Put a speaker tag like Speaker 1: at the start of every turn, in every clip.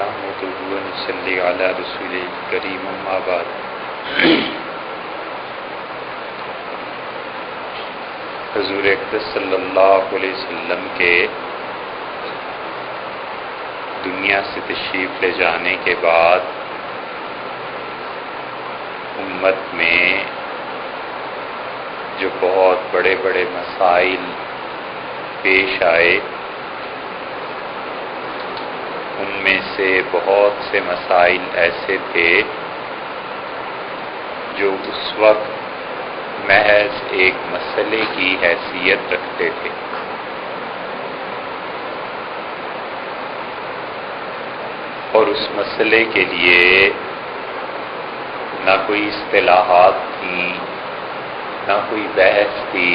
Speaker 1: نحمده ونصلي على رسوله الكريم اما بعد حضور اقدس صلی اللہ علیہ وسلم کے دنیا سے تشریف لے جانے کے بعد امت میں جو بہت بڑے بڑے مسائل پیش آئے، ان میں سے بہت سے مسائل ایسے تھے جو اس وقت محض ایک مسئلے کی حیثیت رکھتے تھے، اور اس مسئلے کے لیے نہ کوئی اصطلاحات تھیں، نہ کوئی بحث تھی،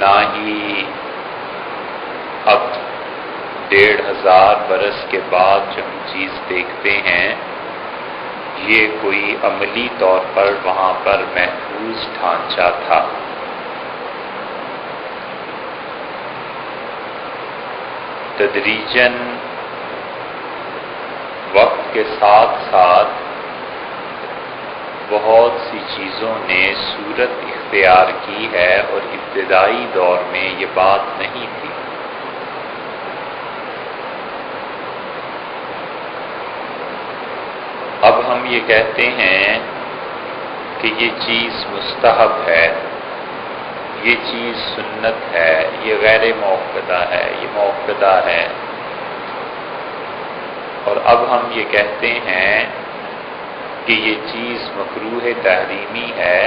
Speaker 1: نہ ہی اب 1500 برس کے بعد جو ہم چیز دیکھتے ہیں یہ کوئی عملی طور پر وہاں پر محفوظ ڈھانچہ تھا۔ تدریجاً وقت کے ساتھ ساتھ بہت سی چیزوں نے صورت اختیار کی ہے، اور ابتدائی دور میں یہ بات نہیں تھی۔ اب ہم یہ کہتے ہیں کہ یہ چیز مستحب ہے، یہ چیز سنت ہے، یہ غیر موقدہ ہے، یہ موقدہ ہے، اور اب ہم یہ کہتے ہیں کہ یہ چیز مکروہ تحریمی ہے،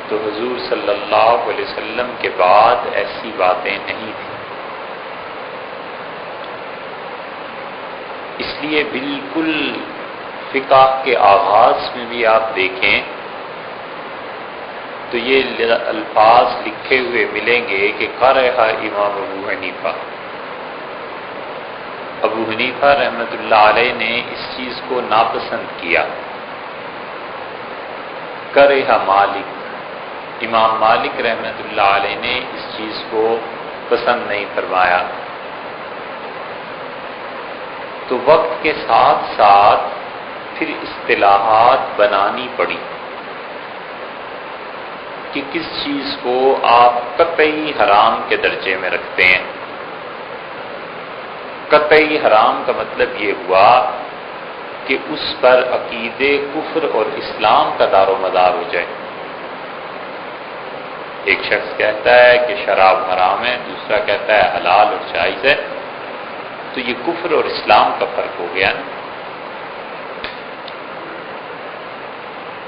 Speaker 1: تو حضور صلی اللہ علیہ وسلم کے بعد ایسی باتیں نہیں تھیں۔ اس لیے بالکل فقہ کے آغاز میں بھی آپ دیکھیں تو یہ الفاظ لکھے ہوئے ملیں گے کہ کرہ امام ابو حنیفہ۔ ابو حنیفہ رحمۃ اللہ علیہ نے اس چیز کو ناپسند کیا۔ کرہ مالک، امام مالک رحمۃ اللہ علیہ نے اس چیز کو پسند نہیں فرمایا۔ تو وقت کے ساتھ ساتھ پھر اصطلاحات بنانی پڑی کہ کس چیز کو آپ قطعی حرام کے درجے میں رکھتے ہیں۔ قطعی حرام کا مطلب یہ ہوا کہ اس پر عقیدے کفر اور اسلام کا دار و مدار ہو جائے۔ ایک شخص کہتا ہے کہ شراب حرام ہے، دوسرا کہتا ہے حلال اور جائز ہے، تو یہ کفر اور اسلام کا فرق ہو گیا۔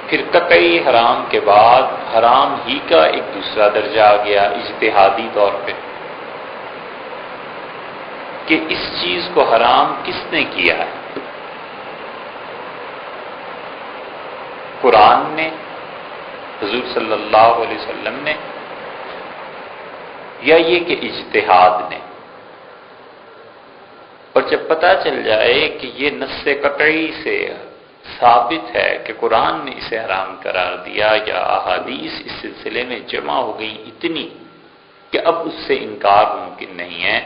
Speaker 1: پھر قطعی حرام کے بعد حرام ہی کا ایک دوسرا درجہ آ گیا اجتہادی طور پہ، کہ اس چیز کو حرام کس نے کیا ہے؟ قرآن نے، حضور صلی اللہ علیہ وسلم نے، یا یہ کہ اجتہاد نے؟ اور جب پتہ چل جائے کہ یہ نص قطعی سے ثابت ہے کہ قرآن نے اسے حرام قرار دیا، یا احادیث اس سلسلے میں جمع ہو گئی اتنی کہ اب اس سے انکار ممکن نہیں ہے،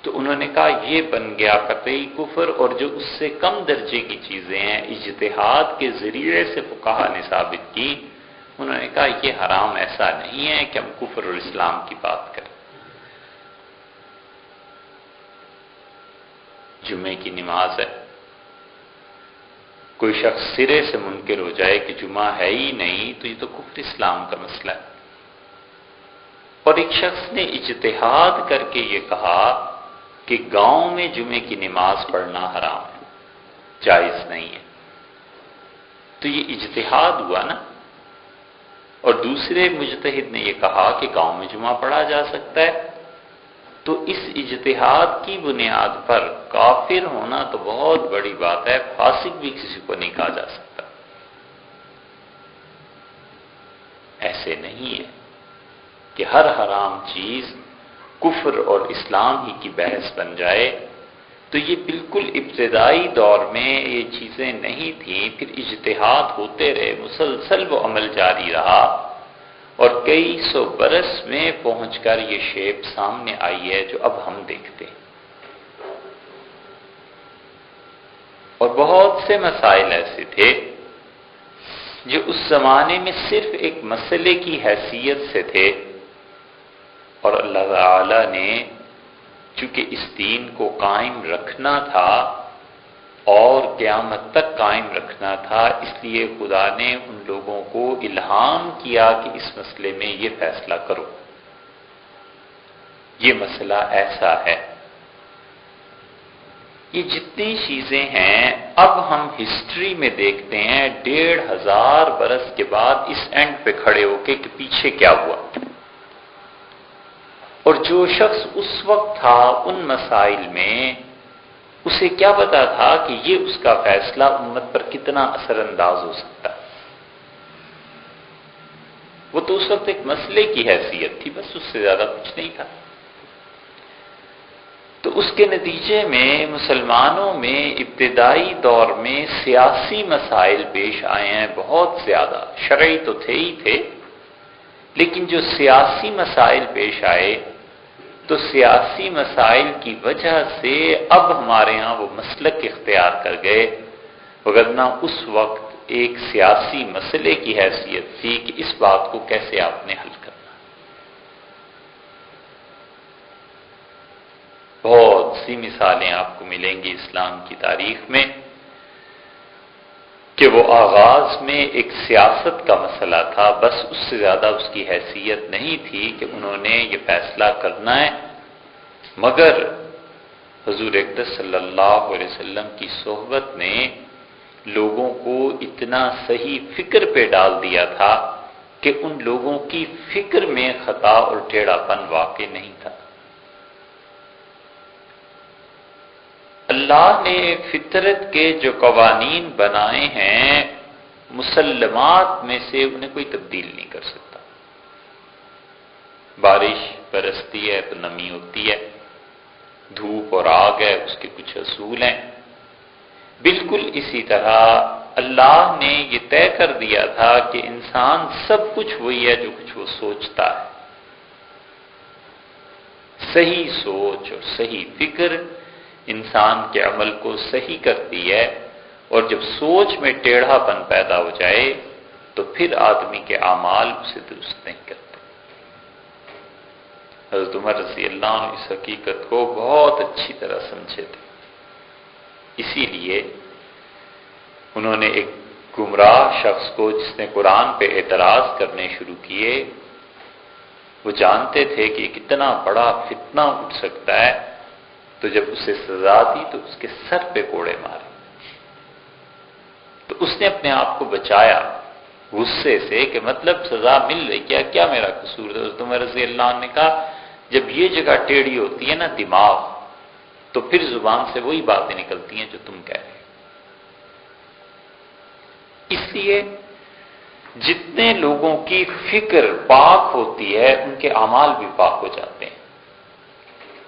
Speaker 1: تو انہوں نے کہا یہ بن گیا قطعی کفر، اور جو اس سے کم درجے کی چیزیں ہیں اجتہاد کے ذریعے سے فقہا نے ثابت کی، انہوں نے کہا یہ حرام ایسا نہیں ہے کہ ہم کفر اور اسلام کی بات کریں۔ جمعے کی نماز ہے، کوئی شخص سرے سے منکر ہو جائے کہ جمعہ ہے ہی نہیں، تو یہ تو کفر اسلام کا مسئلہ ہے۔ اور ایک شخص نے اجتہاد کر کے یہ کہا کہ گاؤں میں جمعے کی نماز پڑھنا حرام ہے، جائز نہیں ہے، تو یہ اجتہاد ہوا نا۔ اور دوسرے مجتہد نے یہ کہا کہ گاؤں میں جمعہ پڑھا جا سکتا ہے، تو اس اجتہاد کی بنیاد پر کافر ہونا تو بہت بڑی بات ہے، فاسق بھی کسی کو نہیں کہا جا سکتا۔ ایسے نہیں ہے کہ ہر حرام چیز کفر اور اسلام ہی کی بحث بن جائے۔ تو یہ بالکل ابتدائی دور میں یہ چیزیں نہیں تھیں، پھر اجتہاد ہوتے رہے، مسلسل وہ عمل جاری رہا، اور کئی سو برس میں پہنچ کر یہ شیپ سامنے آئی ہے جو اب ہم دیکھتے ہیں۔ اور بہت سے مسائل ایسے تھے جو اس زمانے میں صرف ایک مسئلے کی حیثیت سے تھے، اور اللہ تعالی نے چونکہ اس دین کو قائم رکھنا تھا اور قیامت تک قائم رکھنا تھا، اس لیے خدا نے ان لوگوں کو الہام کیا کہ اس مسئلے میں یہ فیصلہ کرو، یہ مسئلہ ایسا ہے۔ یہ جتنی چیزیں ہیں اب ہم ہسٹری میں دیکھتے ہیں 1500 برس کے بعد اس اینڈ پہ کھڑے ہو کے کہ پیچھے کیا ہوا، اور جو شخص اس وقت تھا ان مسائل میں، اسے کیا پتا تھا کہ یہ اس کا فیصلہ امت پر کتنا اثر انداز ہو سکتا ہے۔ وہ تو اس وقت ایک مسئلے کی حیثیت تھی، بس اس سے زیادہ کچھ نہیں تھا۔ تو اس کے نتیجے میں مسلمانوں میں ابتدائی دور میں سیاسی مسائل پیش آئے ہیں بہت زیادہ، شرعی تو تھے ہی تھے، لیکن جو سیاسی مسائل پیش آئے تو سیاسی مسائل کی وجہ سے اب ہمارے ہاں وہ مسلک اختیار کر گئے، وگرنہ اس وقت ایک سیاسی مسئلے کی حیثیت تھی کہ اس بات کو کیسے آپ نے حل کرنا۔ بہت سی مثالیں آپ کو ملیں گی اسلام کی تاریخ میں کہ وہ آغاز میں ایک سیاست کا مسئلہ تھا، بس اس سے زیادہ اس کی حیثیت نہیں تھی کہ انہوں نے یہ فیصلہ کرنا ہے، مگر حضور اقدس صلی اللہ علیہ وسلم کی صحبت نے لوگوں کو اتنا صحیح فکر پہ ڈال دیا تھا کہ ان لوگوں کی فکر میں خطا اور ٹیڑھا پن واقع نہیں تھا۔ اللہ نے فطرت کے جو قوانین بنائے ہیں مسلمات میں سے انہیں کوئی تبدیل نہیں کر سکتا۔ بارش برستی ہے تو نمی ہوتی ہے، دھوپ اور آگ ہے اس کے کچھ اصول ہیں، بالکل اسی طرح اللہ نے یہ طے کر دیا تھا کہ انسان سب کچھ وہی ہے جو کچھ وہ سوچتا ہے۔ صحیح سوچ اور صحیح فکر انسان کے عمل کو صحیح کرتی ہے، اور جب سوچ میں ٹیڑھا پن پیدا ہو جائے تو پھر آدمی کے اعمال اسے درست نہیں کرتے۔ حضرت عمر رضی اللہ عنہ اس حقیقت کو بہت اچھی طرح سمجھے تھے، اسی لیے انہوں نے ایک گمراہ شخص کو جس نے قرآن پہ اعتراض کرنے شروع کیے، وہ جانتے تھے کہ کتنا بڑا فتنہ اٹھ سکتا ہے، تو جب اسے سزا دی تو اس کے سر پہ کوڑے مارے۔ تو اس نے اپنے آپ کو بچایا غصے سے کہ مطلب سزا مل رہی، کیا میرا قصور ہے؟ حضرت عمر رضی اللہ عنہ نے کہا جب یہ جگہ ٹیڑھی ہوتی ہے نا دماغ، تو پھر زبان سے وہی باتیں نکلتی ہیں جو تم کہہ رہے ہو۔ اس لیے جتنے لوگوں کی فکر پاک ہوتی ہے ان کے اعمال بھی پاک ہو جاتے ہیں،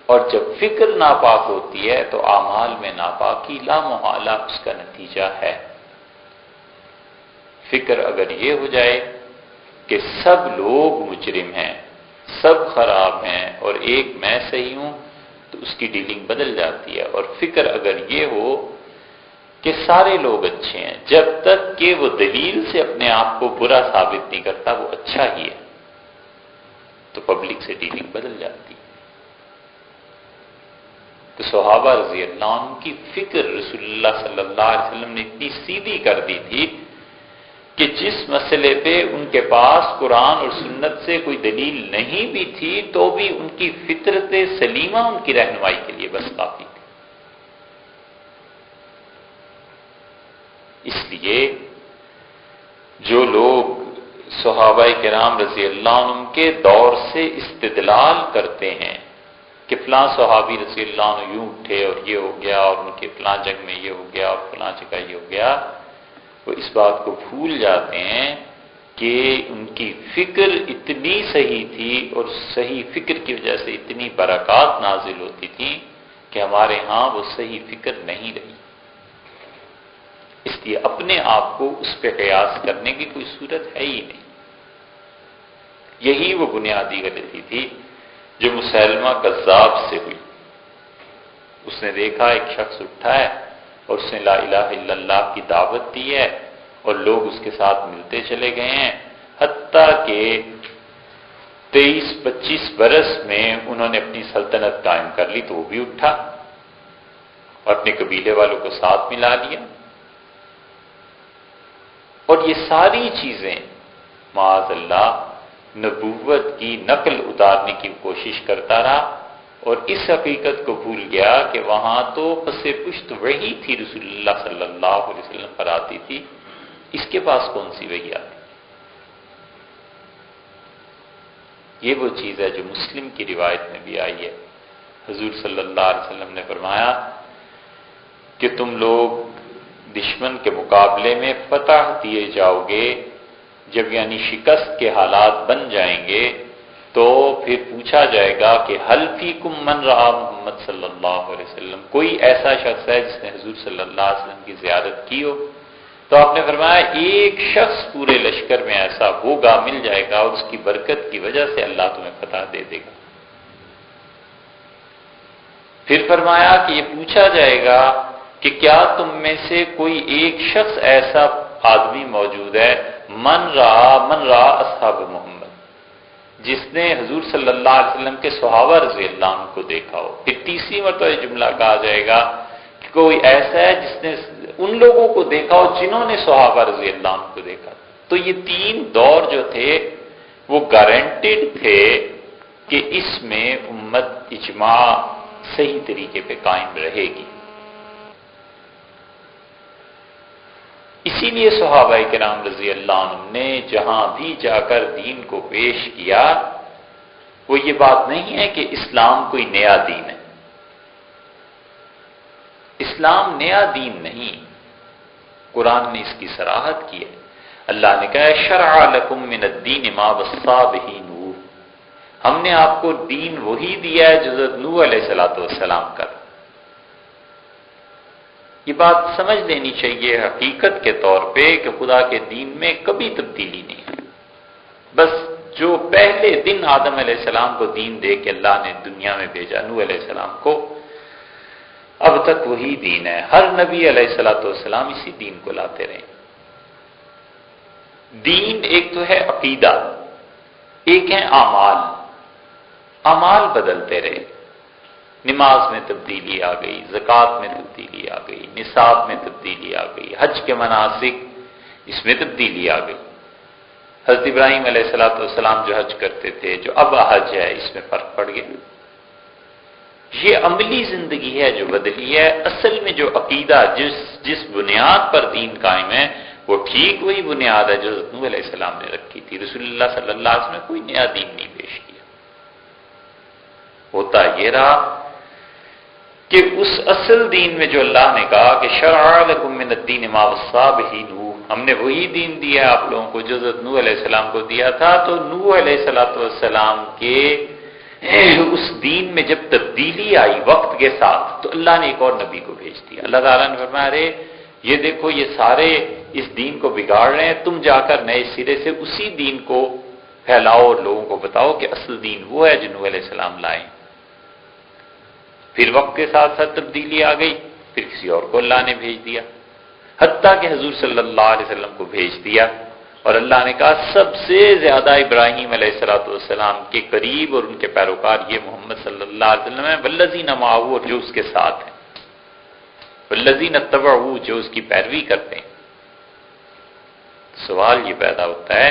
Speaker 1: اور جب فکر ناپاک ہوتی ہے تو اعمال میں ناپاکی لا محالہ اس کا نتیجہ ہے۔ فکر اگر یہ ہو جائے کہ سب لوگ مجرم ہیں، سب خراب ہیں اور ایک میں صحیح ہوں، تو اس کی ڈیلنگ بدل جاتی ہے۔ اور فکر اگر یہ ہو کہ سارے لوگ اچھے ہیں، جب تک کہ وہ دلیل سے اپنے آپ کو برا ثابت نہیں کرتا وہ اچھا ہی ہے، تو پبلک سے ڈیلنگ بدل جاتی ہے۔ تو صحابہ رضی اللہ عنہ کی فکر رسول اللہ صلی اللہ علیہ وسلم نے اتنی سیدھی کر دی تھی کہ جس مسئلے پہ ان کے پاس قرآن اور سنت سے کوئی دلیل نہیں بھی تھی تو بھی ان کی فطرت سلیمہ ان کی رہنمائی کے لیے بس کافی تھی۔ اس لیے جو لوگ صحابہ کرام رضی اللہ عنہ کے دور سے استدلال کرتے ہیں کہ فلاں صحابی رضی اللہ عنہ یوں اٹھے اور یہ ہو گیا اور ان کے فلاں جنگ میں یہ ہو گیا اور فلاں جگہ یہ ہو گیا، وہ اس بات کو بھول جاتے ہیں کہ ان کی فکر اتنی صحیح تھی اور صحیح فکر کی وجہ سے اتنی برکات نازل ہوتی تھیں کہ ہمارے ہاں وہ صحیح فکر نہیں رہی۔ اس لیے اپنے آپ کو اس پہ قیاس کرنے کی کوئی صورت ہے ہی نہیں۔ یہی وہ بنیادی غلطی تھی جو مسلمہ کذاب سے ہوئی۔ اس نے دیکھا ایک شخص اٹھا ہے اور اس نے لا الہ الا اللہ کی دعوت دی ہے اور لوگ اس کے ساتھ ملتے چلے گئے ہیں، حتیٰ کہ 23-25 برس میں انہوں نے اپنی سلطنت قائم کر لی، تو وہ بھی اٹھا اور اپنے قبیلے والوں کو ساتھ ملا لیا، اور یہ ساری چیزیں معاذ اللہ نبوت کی نقل اتارنے کی کوشش کرتا رہا، اور اس حقیقت کو بھول گیا کہ وہاں تو پس پشت وحی تھی، رسول اللہ صلی اللہ علیہ وسلم پر آتی تھی، اس کے پاس کون سی وحی آتی؟ یہ وہ چیز ہے جو مسلم کی روایت میں بھی آئی ہے۔ حضور صلی اللہ علیہ وسلم نے فرمایا کہ تم لوگ دشمن کے مقابلے میں فتح دیے جاؤ گے، جب یعنی شکست کے حالات بن جائیں گے تو پھر پوچھا جائے گا کہ حل فیکم من رأى محمد صلی اللہ علیہ وسلم، کوئی ایسا شخص ہے جس نے حضور صلی اللہ علیہ وسلم کی زیارت کی ہو؟ تو آپ نے فرمایا ایک شخص پورے لشکر میں ایسا ہوگا، مل جائے گا، اور اس کی برکت کی وجہ سے اللہ تمہیں فتح دے دے گا۔ پھر فرمایا کہ یہ پوچھا جائے گا کہ کیا تم میں سے کوئی ایک شخص ایسا آدمی موجود ہے من را اصحاب محمد، جس نے حضور صلی اللہ علیہ وسلم کے صحابہ رضی اللہ عنہ کو دیکھا ہو؟ پھر تیسری مرتبہ یہ جملہ کہا جائے گا کہ کوئی ایسا ہے جس نے ان لوگوں کو دیکھا ہو جنہوں نے صحابہ رضی اللہ عنہ کو دیکھا۔ تو یہ تین دور جو تھے وہ گارنٹیڈ تھے کہ اس میں امت اجماع صحیح طریقے پہ قائم رہے گی۔ اسی لیے صحابہ کرام رضی اللہ عنہ نے جہاں بھی جا کر دین کو پیش کیا، وہ یہ بات نہیں ہے کہ اسلام کوئی نیا دین ہے۔ اسلام نیا دین نہیں، قرآن نے اس کی صراحت کی ہے۔ اللہ نے کہا شرع لکم من الدین ما وصى به نوح، ہم نے آپ کو دین وہی دیا ہے جو حضرت نوح علیہ السلام کا۔ یہ بات سمجھ لینی چاہیے حقیقت کے طور پہ کہ خدا کے دین میں کبھی تبدیلی نہیں ہے، بس جو پہلے دن آدم علیہ السلام کو دین دے کے اللہ نے دنیا میں بھیجا نوح علیہ السلام کو، اب تک وہی دین ہے۔ ہر نبی علیہ السلام اسی دین کو لاتے رہے۔ دین ایک تو ہے عقیدہ، ایک ہے اعمال، اعمال بدلتے رہے۔ نماز میں تبدیلی آ گئی، زکوٰۃ میں تبدیلی آ گئی، نصاب میں تبدیلی آ گئی، حج کے مناسک اس میں تبدیلی آ گئی۔ حضرت ابراہیم علیہ السلام جو حج کرتے تھے، جو اب حج ہے، اس میں فرق پڑ گیا۔ یہ عملی زندگی ہے جو بدلی ہے، اصل میں جو عقیدہ جس بنیاد پر دین قائم ہے وہ ٹھیک وہی بنیاد ہے جو حضرت نوح علیہ السلام نے رکھی تھی۔ رسول اللہ صلی اللہ علیہ وسلم نے کوئی نیا دین نہیں پیش کیا۔ ہوتا یہ رہا کہ اس اصل دین میں جو اللہ نے کہا کہ شرع لکم من الدین ما وصى به نوح، ہم نے وہی دین دیا ہے آپ لوگوں کو جو حضرت نوح علیہ السلام کو دیا تھا، تو نوح علیہ السلام کے اس دین میں جب تبدیلی آئی وقت کے ساتھ تو اللہ نے ایک اور نبی کو بھیج دیا۔ اللہ تعالیٰ نے فرمایا ارے یہ دیکھو یہ سارے اس دین کو بگاڑ رہے ہیں، تم جا کر نئے سرے سے اسی دین کو پھیلاؤ اور لوگوں کو بتاؤ کہ اصل دین وہ ہے جو نوح علیہ السلام لائے۔ پھر وقت کے ساتھ ساتھ تبدیلی آ گئی، پھر کسی اور کو اللہ نے بھیج دیا، حتیٰ کہ حضور صلی اللہ علیہ وسلم کو بھیج دیا، اور اللہ نے کہا سب سے زیادہ ابراہیم علیہ السلام کے قریب اور ان کے پیروکار یہ محمد صلی اللہ علیہ وسلم ہیں، والذین معہ، اور جو اس کے ساتھ ہیں، والذین اتبعوہ، جو اس کی پیروی کرتے ہیں۔ سوال یہ پیدا ہوتا ہے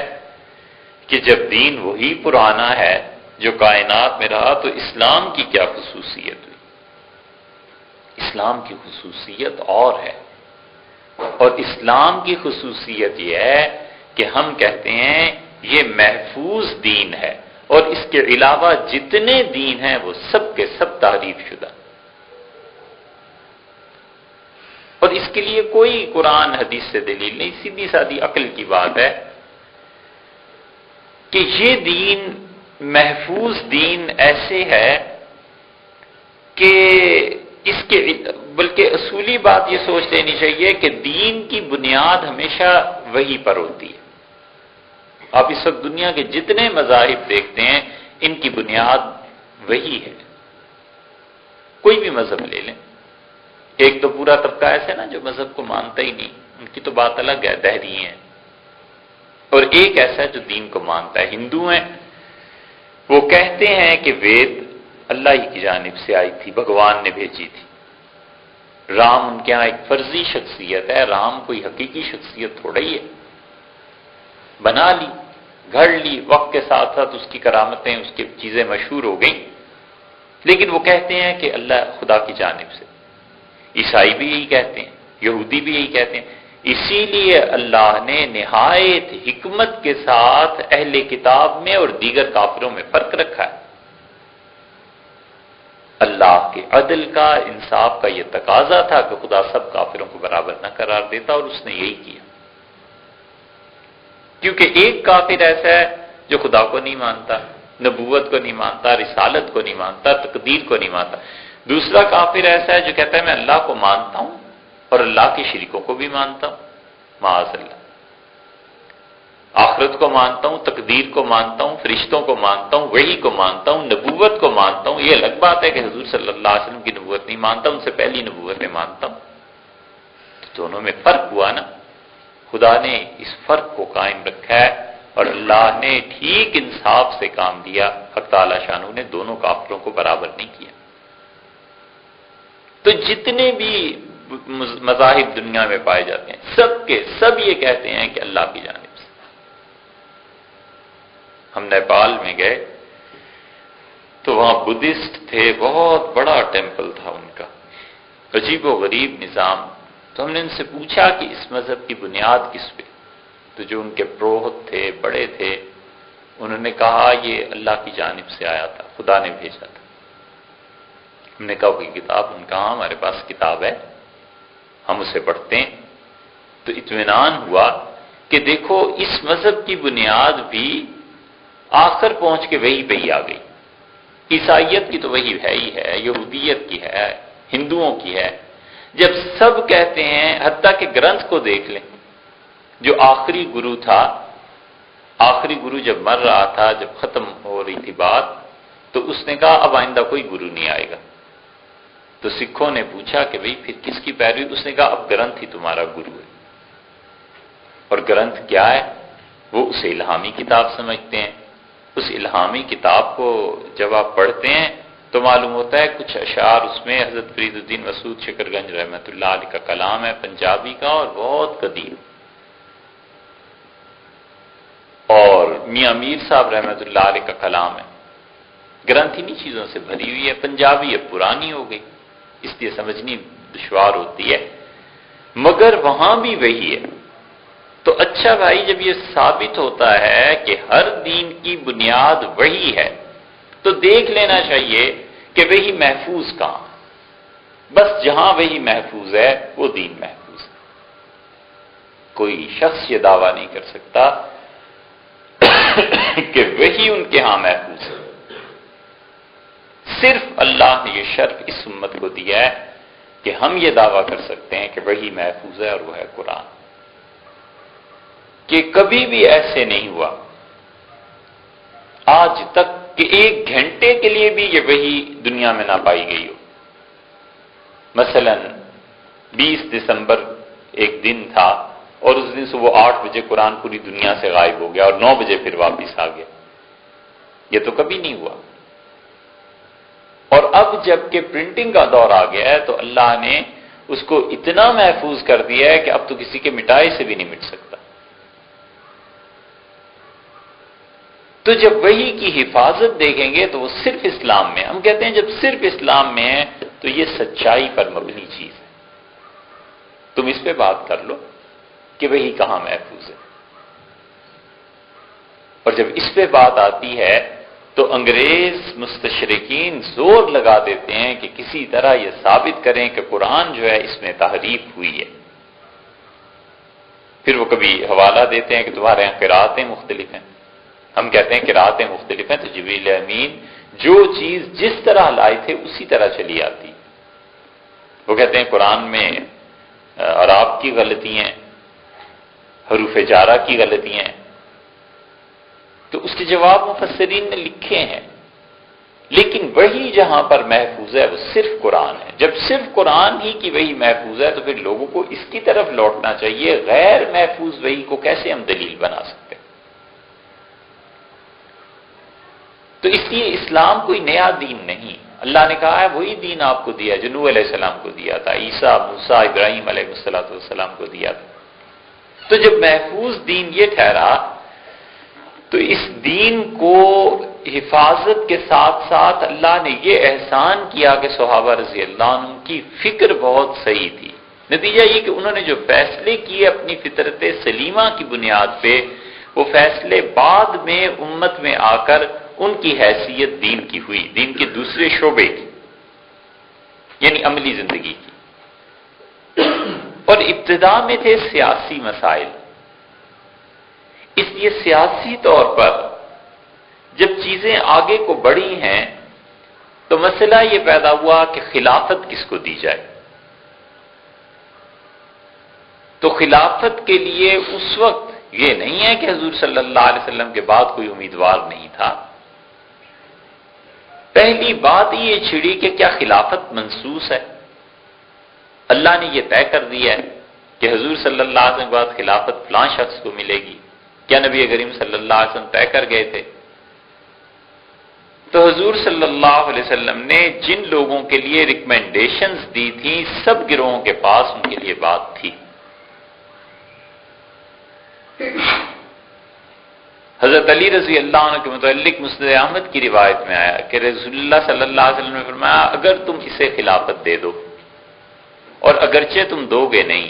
Speaker 1: کہ جب دین وہی پرانا ہے جو کائنات میں رہا تو اسلام کی کیا خصوصیت ہوئی؟ اسلام کی خصوصیت اور ہے، اور اسلام کی خصوصیت یہ ہے کہ ہم کہتے ہیں یہ محفوظ دین ہے، اور اس کے علاوہ جتنے دین ہیں وہ سب کے سب تحریف شدہ، اور اس کے لیے کوئی قرآن حدیث سے دلیل نہیں، سیدھی سادی عقل کی بات ہے کہ یہ دین محفوظ دین ایسے ہے کہ اس کے بلکہ اصولی بات یہ سوچ لینی چاہیے کہ دین کی بنیاد ہمیشہ وہی پر ہوتی ہے۔ آپ اس وقت دنیا کے جتنے مذاہب دیکھتے ہیں ان کی بنیاد وہی ہے، کوئی بھی مذہب لے لیں، ایک تو پورا طبقہ ایسا ہے نا جو مذہب کو مانتا ہی نہیں، ان کی تو بات الگ ہے، دہری ہیں، اور ایک ایسا ہے جو دین کو مانتا ہے، ہندو ہیں، وہ کہتے ہیں کہ وید اللہ ہی کی جانب سے آئی تھی، بھگوان نے بھیجی تھی، رام ان کے ہاں ایک فرضی شخصیت ہے، رام کوئی حقیقی شخصیت تھوڑا ہی ہے، بنا لی، گھڑ لی، وقت کے ساتھ ساتھ اس کی کرامتیں، اس کی چیزیں مشہور ہو گئیں، لیکن وہ کہتے ہیں کہ اللہ خدا کی جانب سے۔ عیسائی بھی یہی کہتے ہیں، یہودی بھی یہی کہتے ہیں، اسی لیے اللہ نے نہایت حکمت کے ساتھ اہل کتاب میں اور دیگر کافروں میں فرق رکھا ہے۔ اللہ کے عدل کا، انصاف کا یہ تقاضا تھا کہ خدا سب کافروں کو برابر نہ قرار دیتا، اور اس نے یہی کیا، کیونکہ ایک کافر ایسا ہے جو خدا کو نہیں مانتا، نبوت کو نہیں مانتا، رسالت کو نہیں مانتا، تقدیر کو نہیں مانتا، دوسرا کافر ایسا ہے جو کہتا ہے میں اللہ کو مانتا ہوں اور اللہ کے شریکوں کو بھی مانتا ہوں، معاذ اللہ، آخرت کو مانتا ہوں، تقدیر کو مانتا ہوں، فرشتوں کو مانتا ہوں، وحی کو مانتا ہوں، نبوت کو مانتا ہوں۔ یہ الگ بات ہے کہ حضور صلی اللہ علیہ وسلم کی نبوت نہیں مانتا، ان سے پہلی نبوتیں مانتا ہوں، تو دونوں میں فرق ہوا نا۔ خدا نے اس فرق کو قائم رکھا ہے، اور اللہ نے ٹھیک انصاف سے کام دیا، حق تعالی شانہ نے دونوں کافروں کو برابر نہیں کیا۔ تو جتنے بھی مذاہب دنیا میں پائے جاتے ہیں، سب کے سب یہ کہتے ہیں کہ اللہ کی جانب سے۔ ہم نیپال میں گئے تو وہاں بدھسٹ تھے، بہت بڑا ٹیمپل تھا ان کا، عجیب و غریب نظام۔ تو ہم نے ان سے پوچھا کہ اس مذہب کی بنیاد کس پہ؟ تو جو ان کے پروہت تھے، بڑے تھے، انہوں نے کہا یہ اللہ کی جانب سے آیا تھا، خدا نے بھیجا تھا۔ ہم نے کہا کوئی کتاب؟ ان کا ہاں ہمارے پاس کتاب ہے، ہم اسے پڑھتے ہیں۔ تو اطمینان ہوا کہ دیکھو اس مذہب کی بنیاد بھی آخر پہنچ کے وہی پہ ہی آ گئی۔ عیسائیت کی تو وہی ہے ہی ہے، یہودیت کی ہے، ہندوؤں کی ہے۔ جب سب کہتے ہیں، حتیٰ کہ گرنتھ کو دیکھ لیں، جو آخری گرو تھا، آخری گرو جب مر رہا تھا، جب ختم ہو رہی تھی بات، تو اس نے کہا اب آئندہ کوئی گرو نہیں آئے گا۔ تو سکھوں نے پوچھا کہ بھئی پھر کس کی پیروی؟ اس نے کہا اب گرنتھ ہی تمہارا گرو ہے۔ اور گرنتھ کیا ہے؟ وہ اسے الہامی کتاب سمجھتے ہیں۔ اس الہامی کتاب کو جب آپ پڑھتے ہیں تو معلوم ہوتا ہے کچھ اشعار اس میں حضرت فرید الدین مسعود شکر گنج رحمۃ اللہ علیہ کا کلام ہے، پنجابی کا، اور بہت قدیم، اور میاں میر صاحب رحمۃ اللہ علیہ کا کلام ہے۔ گرنتھ انہی چیزوں سے بھری ہوئی ہے، پنجابی ہے، پرانی ہو گئی، اس لیے سمجھنی دشوار ہوتی ہے، مگر وہاں بھی وہی ہے۔ تو اچھا بھائی، جب یہ ثابت ہوتا ہے کہ ہر دین کی بنیاد وہی ہے، تو دیکھ لینا چاہیے کہ وہی محفوظ کہاں، بس جہاں وہی محفوظ ہے وہ دین محفوظ ہے۔ کوئی شخص یہ دعویٰ نہیں کر سکتا کہ وہی ان کے ہاں محفوظ ہے۔ صرف اللہ نے یہ شرف اس امت کو دیا ہے کہ ہم یہ دعویٰ کر سکتے ہیں کہ وہی محفوظ ہے، اور وہ ہے قرآن، کہ کبھی بھی ایسے نہیں ہوا آج تک کہ ایک گھنٹے کے لیے بھی یہ وہی دنیا میں نہ پائی گئی ہو۔ مثلا 20 دسمبر ایک دن تھا، اور اس دن صبح 8 بجے قرآن پوری دنیا سے غائب ہو گیا، اور 9 بجے پھر واپس آ گیا۔ یہ تو کبھی نہیں ہوا۔ اور اب جب کہ پرنٹنگ کا دور آ گیا ہے تو اللہ نے اس کو اتنا محفوظ کر دیا ہے کہ اب تو کسی کے مٹائے سے بھی نہیں مٹ سکتا۔ تو جب وحی کی حفاظت دیکھیں گے تو وہ صرف اسلام میں، ہم کہتے ہیں جب صرف اسلام میں ہے تو یہ سچائی پر مبنی چیز ہے۔ تم اس پہ بات کر لو کہ وحی کہاں محفوظ ہے، اور جب اس پہ بات آتی ہے تو انگریز مستشرقین زور لگا دیتے ہیں کہ کسی طرح یہ ثابت کریں کہ قرآن جو ہے اس میں تحریف ہوئی ہے۔ پھر وہ کبھی حوالہ دیتے ہیں کہ تمہارے یہاں قرأتیں مختلف ہیں، ہم کہتے ہیں قرأتیں مختلف ہیں، تو جبریل امین جو چیز جس طرح لائے تھے اسی طرح چلی آتی۔ وہ کہتے ہیں قرآن میں اعراب کی غلطیاں ہیں، حروف جارہ کی غلطیاں ہیں، تو اس کے جواب مفسرین نے لکھے ہیں لیکن وہی جہاں پر محفوظ ہے وہ صرف قرآن ہے. جب صرف قرآن ہی کی وہی محفوظ ہے تو پھر لوگوں کو اس کی طرف لوٹنا چاہیے. غیر محفوظ وہی کو کیسے ہم دلیل بنا سکتے ہیں؟ تو اس لیے اسلام کوئی نیا دین نہیں. اللہ نے کہا ہے وہی دین آپ کو دیا جو نوح علیہ السلام کو دیا تھا، عیسیٰ، موسیٰ، ابراہیم علیہ السلام کو دیا تھا. تو جب محفوظ دین یہ ٹھہرا تو اس دین کو حفاظت کے ساتھ ساتھ اللہ نے یہ احسان کیا کہ صحابہ رضی اللہ عنہ کی فکر بہت صحیح تھی. نتیجہ یہ کہ انہوں نے جو فیصلے کیے اپنی فطرت سلیمہ کی بنیاد پہ، وہ فیصلے بعد میں امت میں آ کر ان کی حیثیت دین کی ہوئی، دین کے دوسرے شعبے کی، یعنی عملی زندگی کی. اور ابتدا میں تھے سیاسی مسائل. اس لیے سیاسی طور پر جب چیزیں آگے کو بڑھی ہیں تو مسئلہ یہ پیدا ہوا کہ خلافت کس کو دی جائے. تو خلافت کے لیے اس وقت یہ نہیں ہے کہ حضور صلی اللہ علیہ وسلم کے بعد کوئی امیدوار نہیں تھا. پہلی بات یہ چھڑی کہ کیا خلافت منسوس ہے؟ اللہ نے یہ طے کر دیا ہے کہ حضور صلی اللہ علیہ وسلم کے بعد خلافت فلاں شخص کو ملے گی. کیا نبی کریم صلی اللہ علیہ وسلم طے کر گئے تھے؟ تو حضور صلی اللہ علیہ وسلم نے جن لوگوں کے لیے ریکمینڈیشنز دی تھیں سب گروہوں کے پاس ان کے لیے بات تھی. حضرت علی رضی اللہ عنہ کے متعلق مسند احمد کی روایت میں آیا کہ رسول اللہ صلی اللہ علیہ وسلم نے فرمایا اگر تم اسے خلافت دے دو اور اگرچہ تم دو گے نہیں،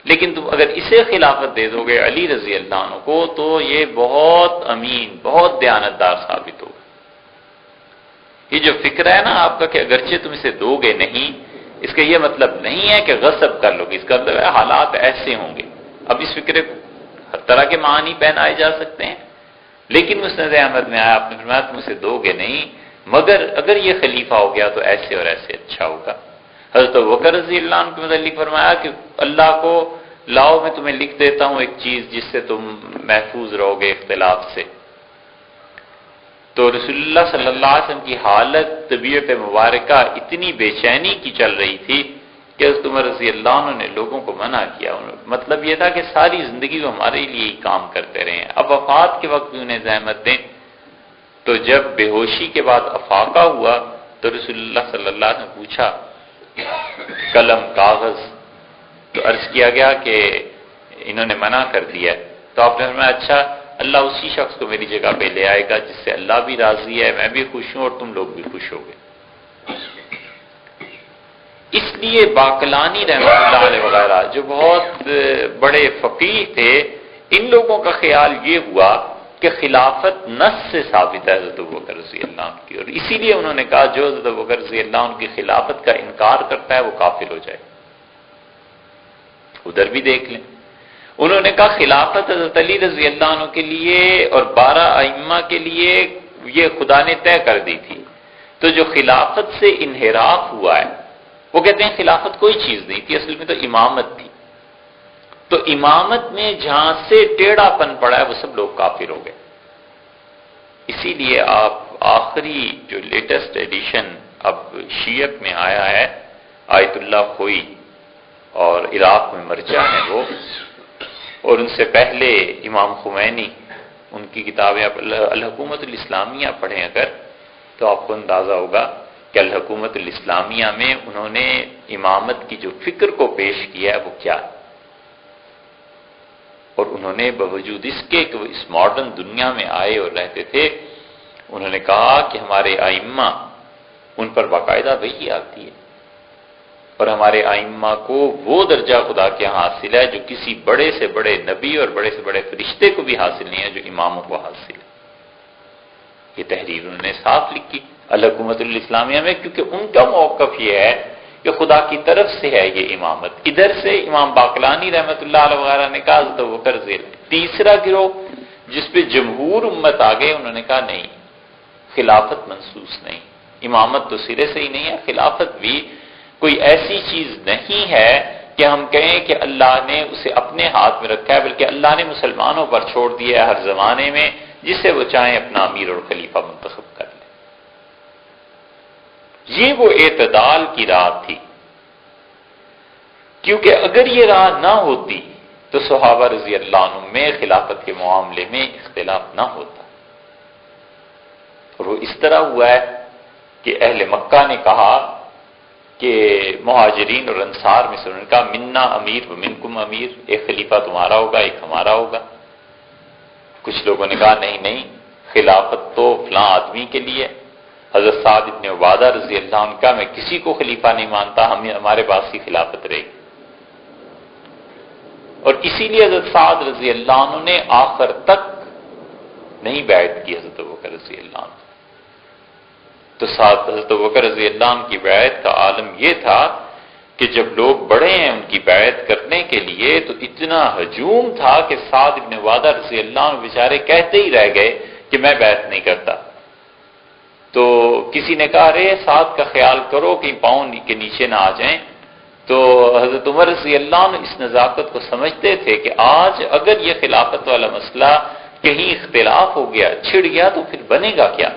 Speaker 1: لیکن تم اگر اسے خلافت دے دو گے علی رضی اللہ عنہ کو تو یہ بہت امین، بہت دیانتدار ثابت ہوگا. یہ جو فکر ہے نا آپ کا کہ اگرچہ تم اسے دو گے نہیں، اس کا یہ مطلب نہیں ہے کہ غصب کر لو گے، اس کا مطلب ہے حالات ایسے ہوں گے. اب اس فکر کو ہر طرح کے معنی پہنائے جا سکتے ہیں، لیکن مسند احمد میں آیا آپ نے فرمایا تم اسے دو گے نہیں، مگر اگر یہ خلیفہ ہو گیا تو ایسے اور ایسے اچھا ہوگا. حضرت ابوبکر رضی اللہ عنہ کے متعلق فرمایا کہ اللہ کو لاؤ میں تمہیں لکھ دیتا ہوں ایک چیز جس سے تم محفوظ رہو گے اختلاف سے. تو رسول اللہ صلی اللہ علیہ وسلم کی حالت طبیعت مبارکہ اتنی بے چینی کی چل رہی تھی کہ حضرت عمر رضی اللہ عنہ نے لوگوں کو منع کیا. مطلب یہ تھا کہ ساری زندگی وہ ہمارے لیے ہی کام کرتے رہے ہیں، اب وفات کے وقت بھی انہیں زحمت دیں. تو جب بے ہوشی کے بعد افاقہ ہوا تو رسول اللہ صلی اللہ علیہ وسلم نے پوچھا قلم کاغذ، تو عرض کیا گیا کہ انہوں نے منع کر دیا. تو آپ نے فرمایا اچھا اللہ اسی شخص کو میری جگہ پہ لے آئے گا جس سے اللہ بھی راضی ہے، میں بھی خوش ہوں اور تم لوگ بھی خوش ہوگے. اس لیے باقلانی رحمۃ اللہ علیہ وغیرہ جو بہت بڑے فقیہ تھے، ان لوگوں کا خیال یہ ہوا کہ خلافت نص سے ثابت ہے حضرت ابوبکر رضی اللہ عنہ کی، اور اسی لیے انہوں نے کہا جو حضرت ابوبکر رضی اللہ عنہ کی خلافت کا انکار کرتا ہے وہ کافر ہو جائے. ادھر بھی دیکھ لیں، انہوں نے کہا خلافت حضرت علی رضی اللہ عنہ کے لیے اور 12 ائمہ کے لیے یہ خدا نے طے کر دی تھی. تو جو خلافت سے انحراف ہوا ہے وہ کہتے ہیں خلافت کوئی چیز نہیں تھی، اصل میں تو امامت تھی. تو امامت میں جہاں سے ٹیڑھا پن پڑا ہے وہ سب لوگ کافر ہو گئے. اسی لیے آپ آخری جو لیٹسٹ ایڈیشن اب شیعت میں آیا ہے، آیت اللہ خوئی اور عراق میں مرجع ہیں وہ، اور ان سے پہلے امام خمینی، ان کی کتابیں آپ الحکومت الاسلامیہ پڑھیں اگر تو آپ کو اندازہ ہوگا کہ الحکومت الاسلامیہ میں انہوں نے امامت کی جو فکر کو پیش کیا ہے وہ کیا ہے. اور انہوں نے باوجود اس کے کہ وہ اس ماڈرن دنیا میں آئے اور رہتے تھے، انہوں نے کہا کہ ہمارے ائمہ ان پر باقاعدہ وحی آتی ہے اور ہمارے ائمہ کو وہ درجہ خدا کے یہاں حاصل ہے جو کسی بڑے سے بڑے نبی اور بڑے سے بڑے فرشتے کو بھی حاصل نہیں ہے جو اماموں کو حاصل ہے. یہ تحریر انہوں نے صاف لکھی الحکومت الاسلامیہ میں، کیونکہ ان کا موقف یہ ہے کہ خدا کی طرف سے ہے یہ امامت. ادھر سے امام باقلانی رحمۃ اللہ علیہ وغیرہ نے کہا حضرت ابوبکر رضی اللہ. تیسرا گروہ جس پہ جمہور امت آ گئے انہوں نے کہا نہیں، خلافت منسوس نہیں، امامت تو سرے سے ہی نہیں ہے، خلافت بھی کوئی ایسی چیز نہیں ہے کہ ہم کہیں کہ اللہ نے اسے اپنے ہاتھ میں رکھا ہے، بلکہ اللہ نے مسلمانوں پر چھوڑ دیا ہے ہر زمانے میں جسے وہ چاہیں اپنا امیر اور خلیفہ منتخب کر لیں. یہ وہ اعتدال کی راہ تھی، کیونکہ اگر یہ راہ نہ ہوتی تو صحابہ رضی اللہ عنہ میں خلافت کے معاملے میں اختلاف نہ ہوتا۔ اور وہ اس طرح ہوا ہے کہ اہل مکہ نے کہا کہ مہاجرین اور انصار میں سے انہوں نے کہا منا امیر و منکم امیر، ایک خلیفہ تمہارا ہوگا ایک ہمارا ہوگا۔ کچھ لوگوں نے کہا نہیں نہیں، خلافت تو فلاں آدمی کے لیے۔ حضرت سعد بن عبادہ رضی اللہ عنہ کا میں کسی کو خلیفہ نہیں مانتا، ہمارے پاس ہی خلافت رہے گی۔ اور اسی لیے حضرت سعد رضی اللہ عنہ نے آخر تک نہیں بیعت کی حضرت ابوبکر رضی اللہ عنہ۔ تو حضرت ابوبکر رضی اللہ عنہ کی بیعت کا عالم یہ تھا کہ جب لوگ بڑے ہیں ان کی بیعت کرنے کے لیے تو اتنا ہجوم تھا کہ سعد بن عبادہ رضی اللہ عنہ بیچارے کہتے ہی رہ گئے کہ میں بیعت نہیں کرتا۔ تو کسی نے کہا ارے سعد کا خیال کرو کہ پاؤں کے نیچے نہ آ جائیں۔ تو حضرت عمر رضی اللہ عنہ اس نزاکت کو سمجھتے تھے کہ آج اگر یہ خلافت والا مسئلہ کہیں اختلاف ہو گیا چھڑ گیا تو پھر بنے گا کیا؟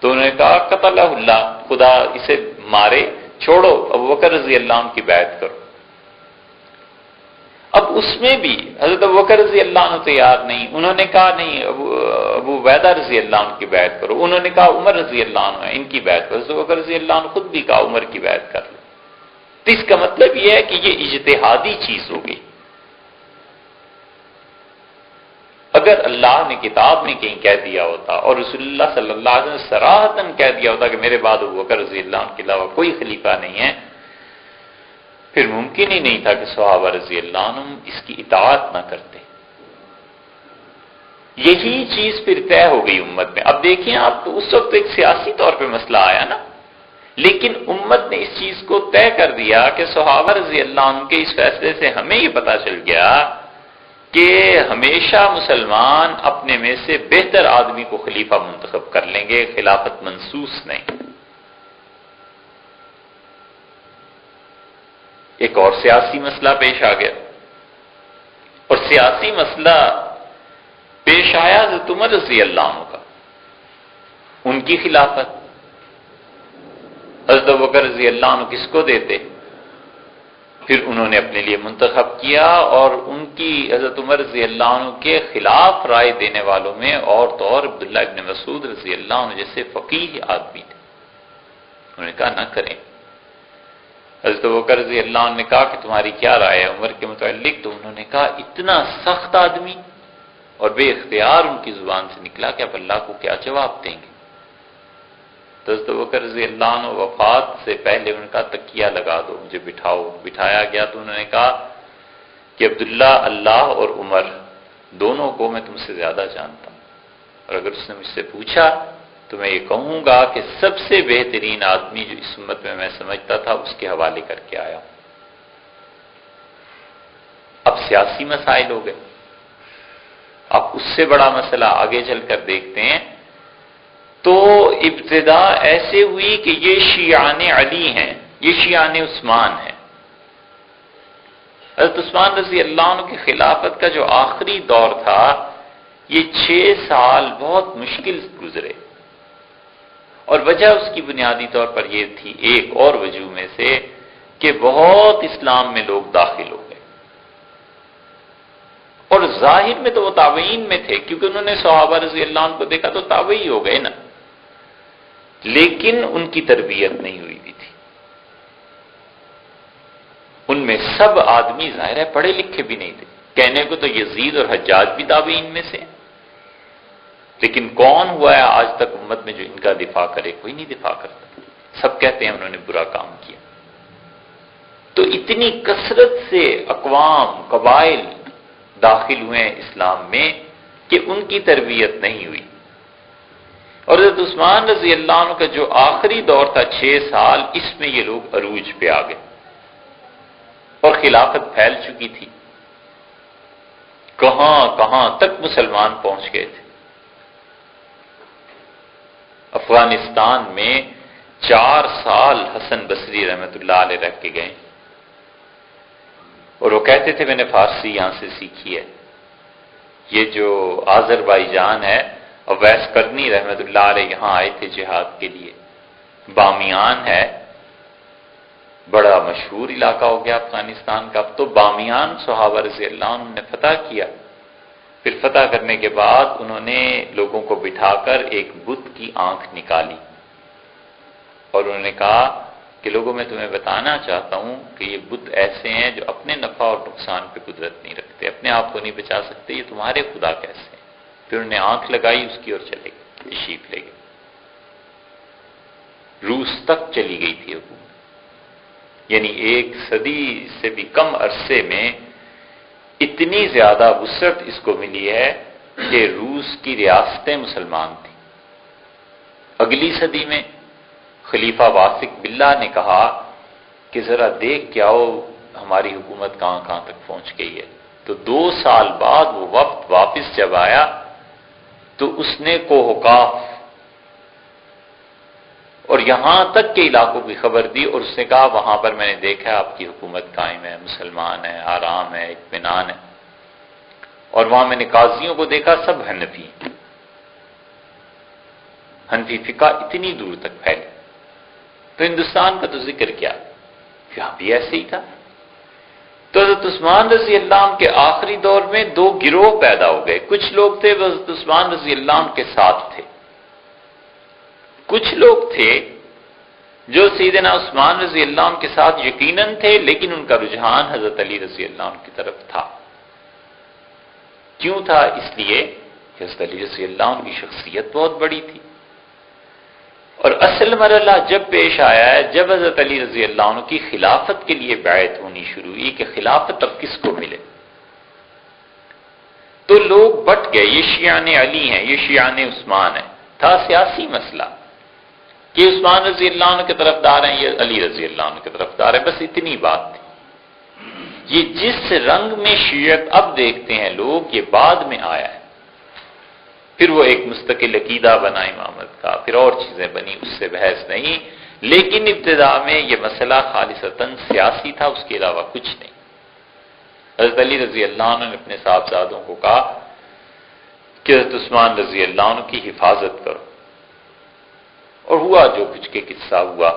Speaker 1: تو انہوں نے کہا قتلہ اللہ، خدا اسے مارے، چھوڑو ابوبکر رضی اللہ عنہ کی بیعت کرو۔ اب اس میں بھی حضرت ابوبکر رضی اللہ عنہ تیار نہیں، انہوں نے کہا نہیں ابو عبیدہ رضی اللہ عنہ کی بیعت کرو، انہوں نے کہا عمر رضی اللہ عنہ ان کی بیعت کرو، حضرت ابوبکر رضی اللہ عنہ خود بھی کہا عمر کی بیعت کر لو۔ تو اس کا مطلب یہ ہے کہ یہ اجتہادی چیز ہو گئی۔ اگر اللہ نے کتاب میں کہیں کہہ دیا ہوتا اور رسول اللہ صلی اللہ علیہ وسلم نے صراحتاً کہہ دیا ہوتا کہ میرے بعد ابوبکر رضی اللہ عنہ کے علاوہ کوئی خلیفہ نہیں ہے، پھر ممکن ہی نہیں تھا کہ صحابہ رضی اللہ عنہ اس کی اطاعت نہ کرتے۔ یہی چیز پھر طے ہو گئی امت میں۔ اب دیکھیں آپ، تو اس وقت ایک سیاسی طور پہ مسئلہ آیا نا، لیکن امت نے اس چیز کو طے کر دیا کہ صحابہ رضی اللہ عنہ کے اس فیصلے سے ہمیں یہ پتا چل گیا کہ ہمیشہ مسلمان اپنے میں سے بہتر آدمی کو خلیفہ منتخب کر لیں گے، خلافت منسوس نہیں۔ ایک اور سیاسی مسئلہ پیش آ گیا، اور سیاسی مسئلہ پیش آیا حضرت عمر رضی اللہ عنہ کا، ان کی خلافت۔ حضرت ابوبکر رضی اللہ عنہ کس کو دیتے؟ پھر انہوں نے اپنے لیے منتخب کیا، اور ان کی حضرت عمر رضی اللہ عنہ کے خلاف رائے دینے والوں میں اور تو اور عبداللہ ابن مسعود رضی اللہ عنہ جیسے فقیہ آدمی تھے۔ انہوں نے کہا نہ کریں۔ حضرت ابوبکر رضی اللہ عنہ نے کہا کہ تمہاری کیا رائے ہے عمر کے متعلق؟ تو انہوں نے کہا اتنا سخت آدمی، اور بے اختیار ان کی زبان سے نکلا کہ اب اللہ کو کیا جواب دیں گے۔ تو حضرت ابوبکر رضی اللہ عنہ وفات سے پہلے انہوں نے کہا تکیہ لگا دو، مجھے بٹھاؤ۔ بٹھایا گیا تو انہوں نے کہا کہ عبداللہ، اللہ اور عمر دونوں کو میں تم سے زیادہ جانتا ہوں، اور اگر اس نے مجھ سے پوچھا تو میں یہ کہوں گا کہ سب سے بہترین آدمی جو اس امت میں سمجھتا تھا اس کے حوالے کر کے آیا ہوں۔ اب سیاسی مسائل ہو گئے۔ اب اس سے بڑا مسئلہ آگے چل کر دیکھتے ہیں۔ تو ابتدا ایسے ہوئی کہ یہ شیعان علی ہیں، یہ شیعان عثمان ہیں۔ حضرت عثمان رضی اللہ عنہ کی خلافت کا جو آخری دور تھا، یہ 6 سال بہت مشکل گزرے، اور وجہ اس کی بنیادی طور پر یہ تھی، ایک اور وجہ میں سے، کہ بہت اسلام میں لوگ داخل ہو گئے، اور ظاہر میں تو وہ تابعین میں تھے، کیونکہ انہوں نے صحابہ رضی اللہ عنہ کو دیکھا تو تابعی ہو گئے نا، لیکن ان کی تربیت نہیں ہوئی بھی تھی۔ ان میں سب آدمی ظاہر ہے پڑھے لکھے بھی نہیں تھے، کہنے کو تو یزید اور حجاج بھی تابعین میں سے، لیکن کون ہوا ہے آج تک امت میں جو ان کا دفاع کرے؟ کوئی نہیں دفاع کرتا، سب کہتے ہیں انہوں نے برا کام کیا۔ تو اتنی کثرت سے اقوام، قبائل داخل ہوئے ہیں اسلام میں کہ ان کی تربیت نہیں ہوئی، اور حضرت عثمان رضی اللہ عنہ کا جو آخری دور تھا 6 سال، اس میں یہ لوگ عروج پہ آ گئے، اور خلافت پھیل چکی تھی، کہاں کہاں تک مسلمان پہنچ گئے تھے۔ افغانستان میں 4 سال حسن بصری رحمۃ اللہ علیہ رہ کے گئے، اور وہ کہتے تھے میں نے فارسی یہاں سے سیکھی ہے۔ یہ جو آذربائیجان ہے، اویس کرنی رحمۃ اللہ علیہ یہاں آئے تھے جہاد کے لیے، بامیان ہے، بڑا مشہور علاقہ ہو گیا افغانستان کا، تو بامیان صحابہ رضی اللہ عنہ نے فتح کیا۔ پھر فتح کرنے کے بعد انہوں نے لوگوں کو بٹھا کر ایک بت کی آنکھ نکالی اور انہوں نے کہا کہ لوگوں میں تمہیں بتانا چاہتا ہوں کہ یہ بت ایسے ہیں جو اپنے نفع اور نقصان پہ قدرت نہیں رکھتے، اپنے آپ کو نہیں بچا سکتے، یہ تمہارے خدا کیسے ہیں؟ پھر انہوں نے آنکھ لگائی اس کی اور چلے گئے، تشریف لے گئے۔ روس تک چلی گئی تھی حکومت، یعنی 1 صدی سے بھی کم عرصے میں اتنی زیادہ وسعت اس کو ملی ہے کہ روس کی ریاستیں مسلمان تھیں۔ اگلی صدی میں خلیفہ واثق باللہ نے کہا کہ ذرا دیکھ کے آؤ ہماری حکومت کہاں کہاں تک پہنچ گئی ہے، تو 2 سال بعد وہ وفد واپس جب آیا تو اس نے کوہقاف اور یہاں تک کے علاقوں کی خبر دی اور اس نے کہا وہاں پر میں نے دیکھا آپ کی حکومت قائم ہے، مسلمان ہے، آرام ہے، اطمینان ہے، اور وہاں میں نے قاضیوں کو دیکھا سب حنفی ہیں۔ حنفی فقہ اتنی دور تک پھیلی، تو ہندوستان کا تو ذکر کیا، یہاں بھی ایسے ہی تھا۔ تو حضرت عثمان رضی اللہ عنہ کے آخری دور میں 2 گروہ پیدا ہو گئے، کچھ لوگ تھے وہ حضرت عثمان رضی اللہ عنہ کے ساتھ تھے، کچھ لوگ تھے جو سیدنا عثمان رضی اللہ عنہ کے ساتھ یقیناً تھے لیکن ان کا رجحان حضرت علی رضی اللہ عنہ کی طرف تھا۔ کیوں تھا؟ اس لیے کہ حضرت علی رضی اللہ عنہ کی شخصیت بہت بڑی تھی، اور اصل مرحلہ جب پیش آیا ہے جب حضرت علی رضی اللہ عنہ کی خلافت کے لیے بیعت ہونی شروع ہوئی کہ خلافت اب کس کو ملے، تو لوگ بٹ گئے، یہ شیعان علی ہیں، یہ شیعان عثمان ہیں۔ تھا سیاسی مسئلہ کہ عثمان رضی اللہ عنہ کے طرفدار ہیں، یہ علی رضی اللہ عنہ کے طرفدار ہیں، بس اتنی بات تھی۔ یہ جس رنگ میں شیعت اب دیکھتے ہیں لوگ، یہ بعد میں آیا ہے، پھر وہ ایک مستقل عقیدہ بنا امامت کا، پھر اور چیزیں بنی، اس سے بحث نہیں، لیکن ابتدا میں یہ مسئلہ خالصتاً سیاسی تھا، اس کے علاوہ کچھ نہیں۔ حضرت علی رضی اللہ عنہ نے اپنے صاحبزادوں کو کہا کہ حضرت عثمان رضی اللہ عنہ کی حفاظت کرو، اور ہوا جو کچھ کے قصہ ہوا،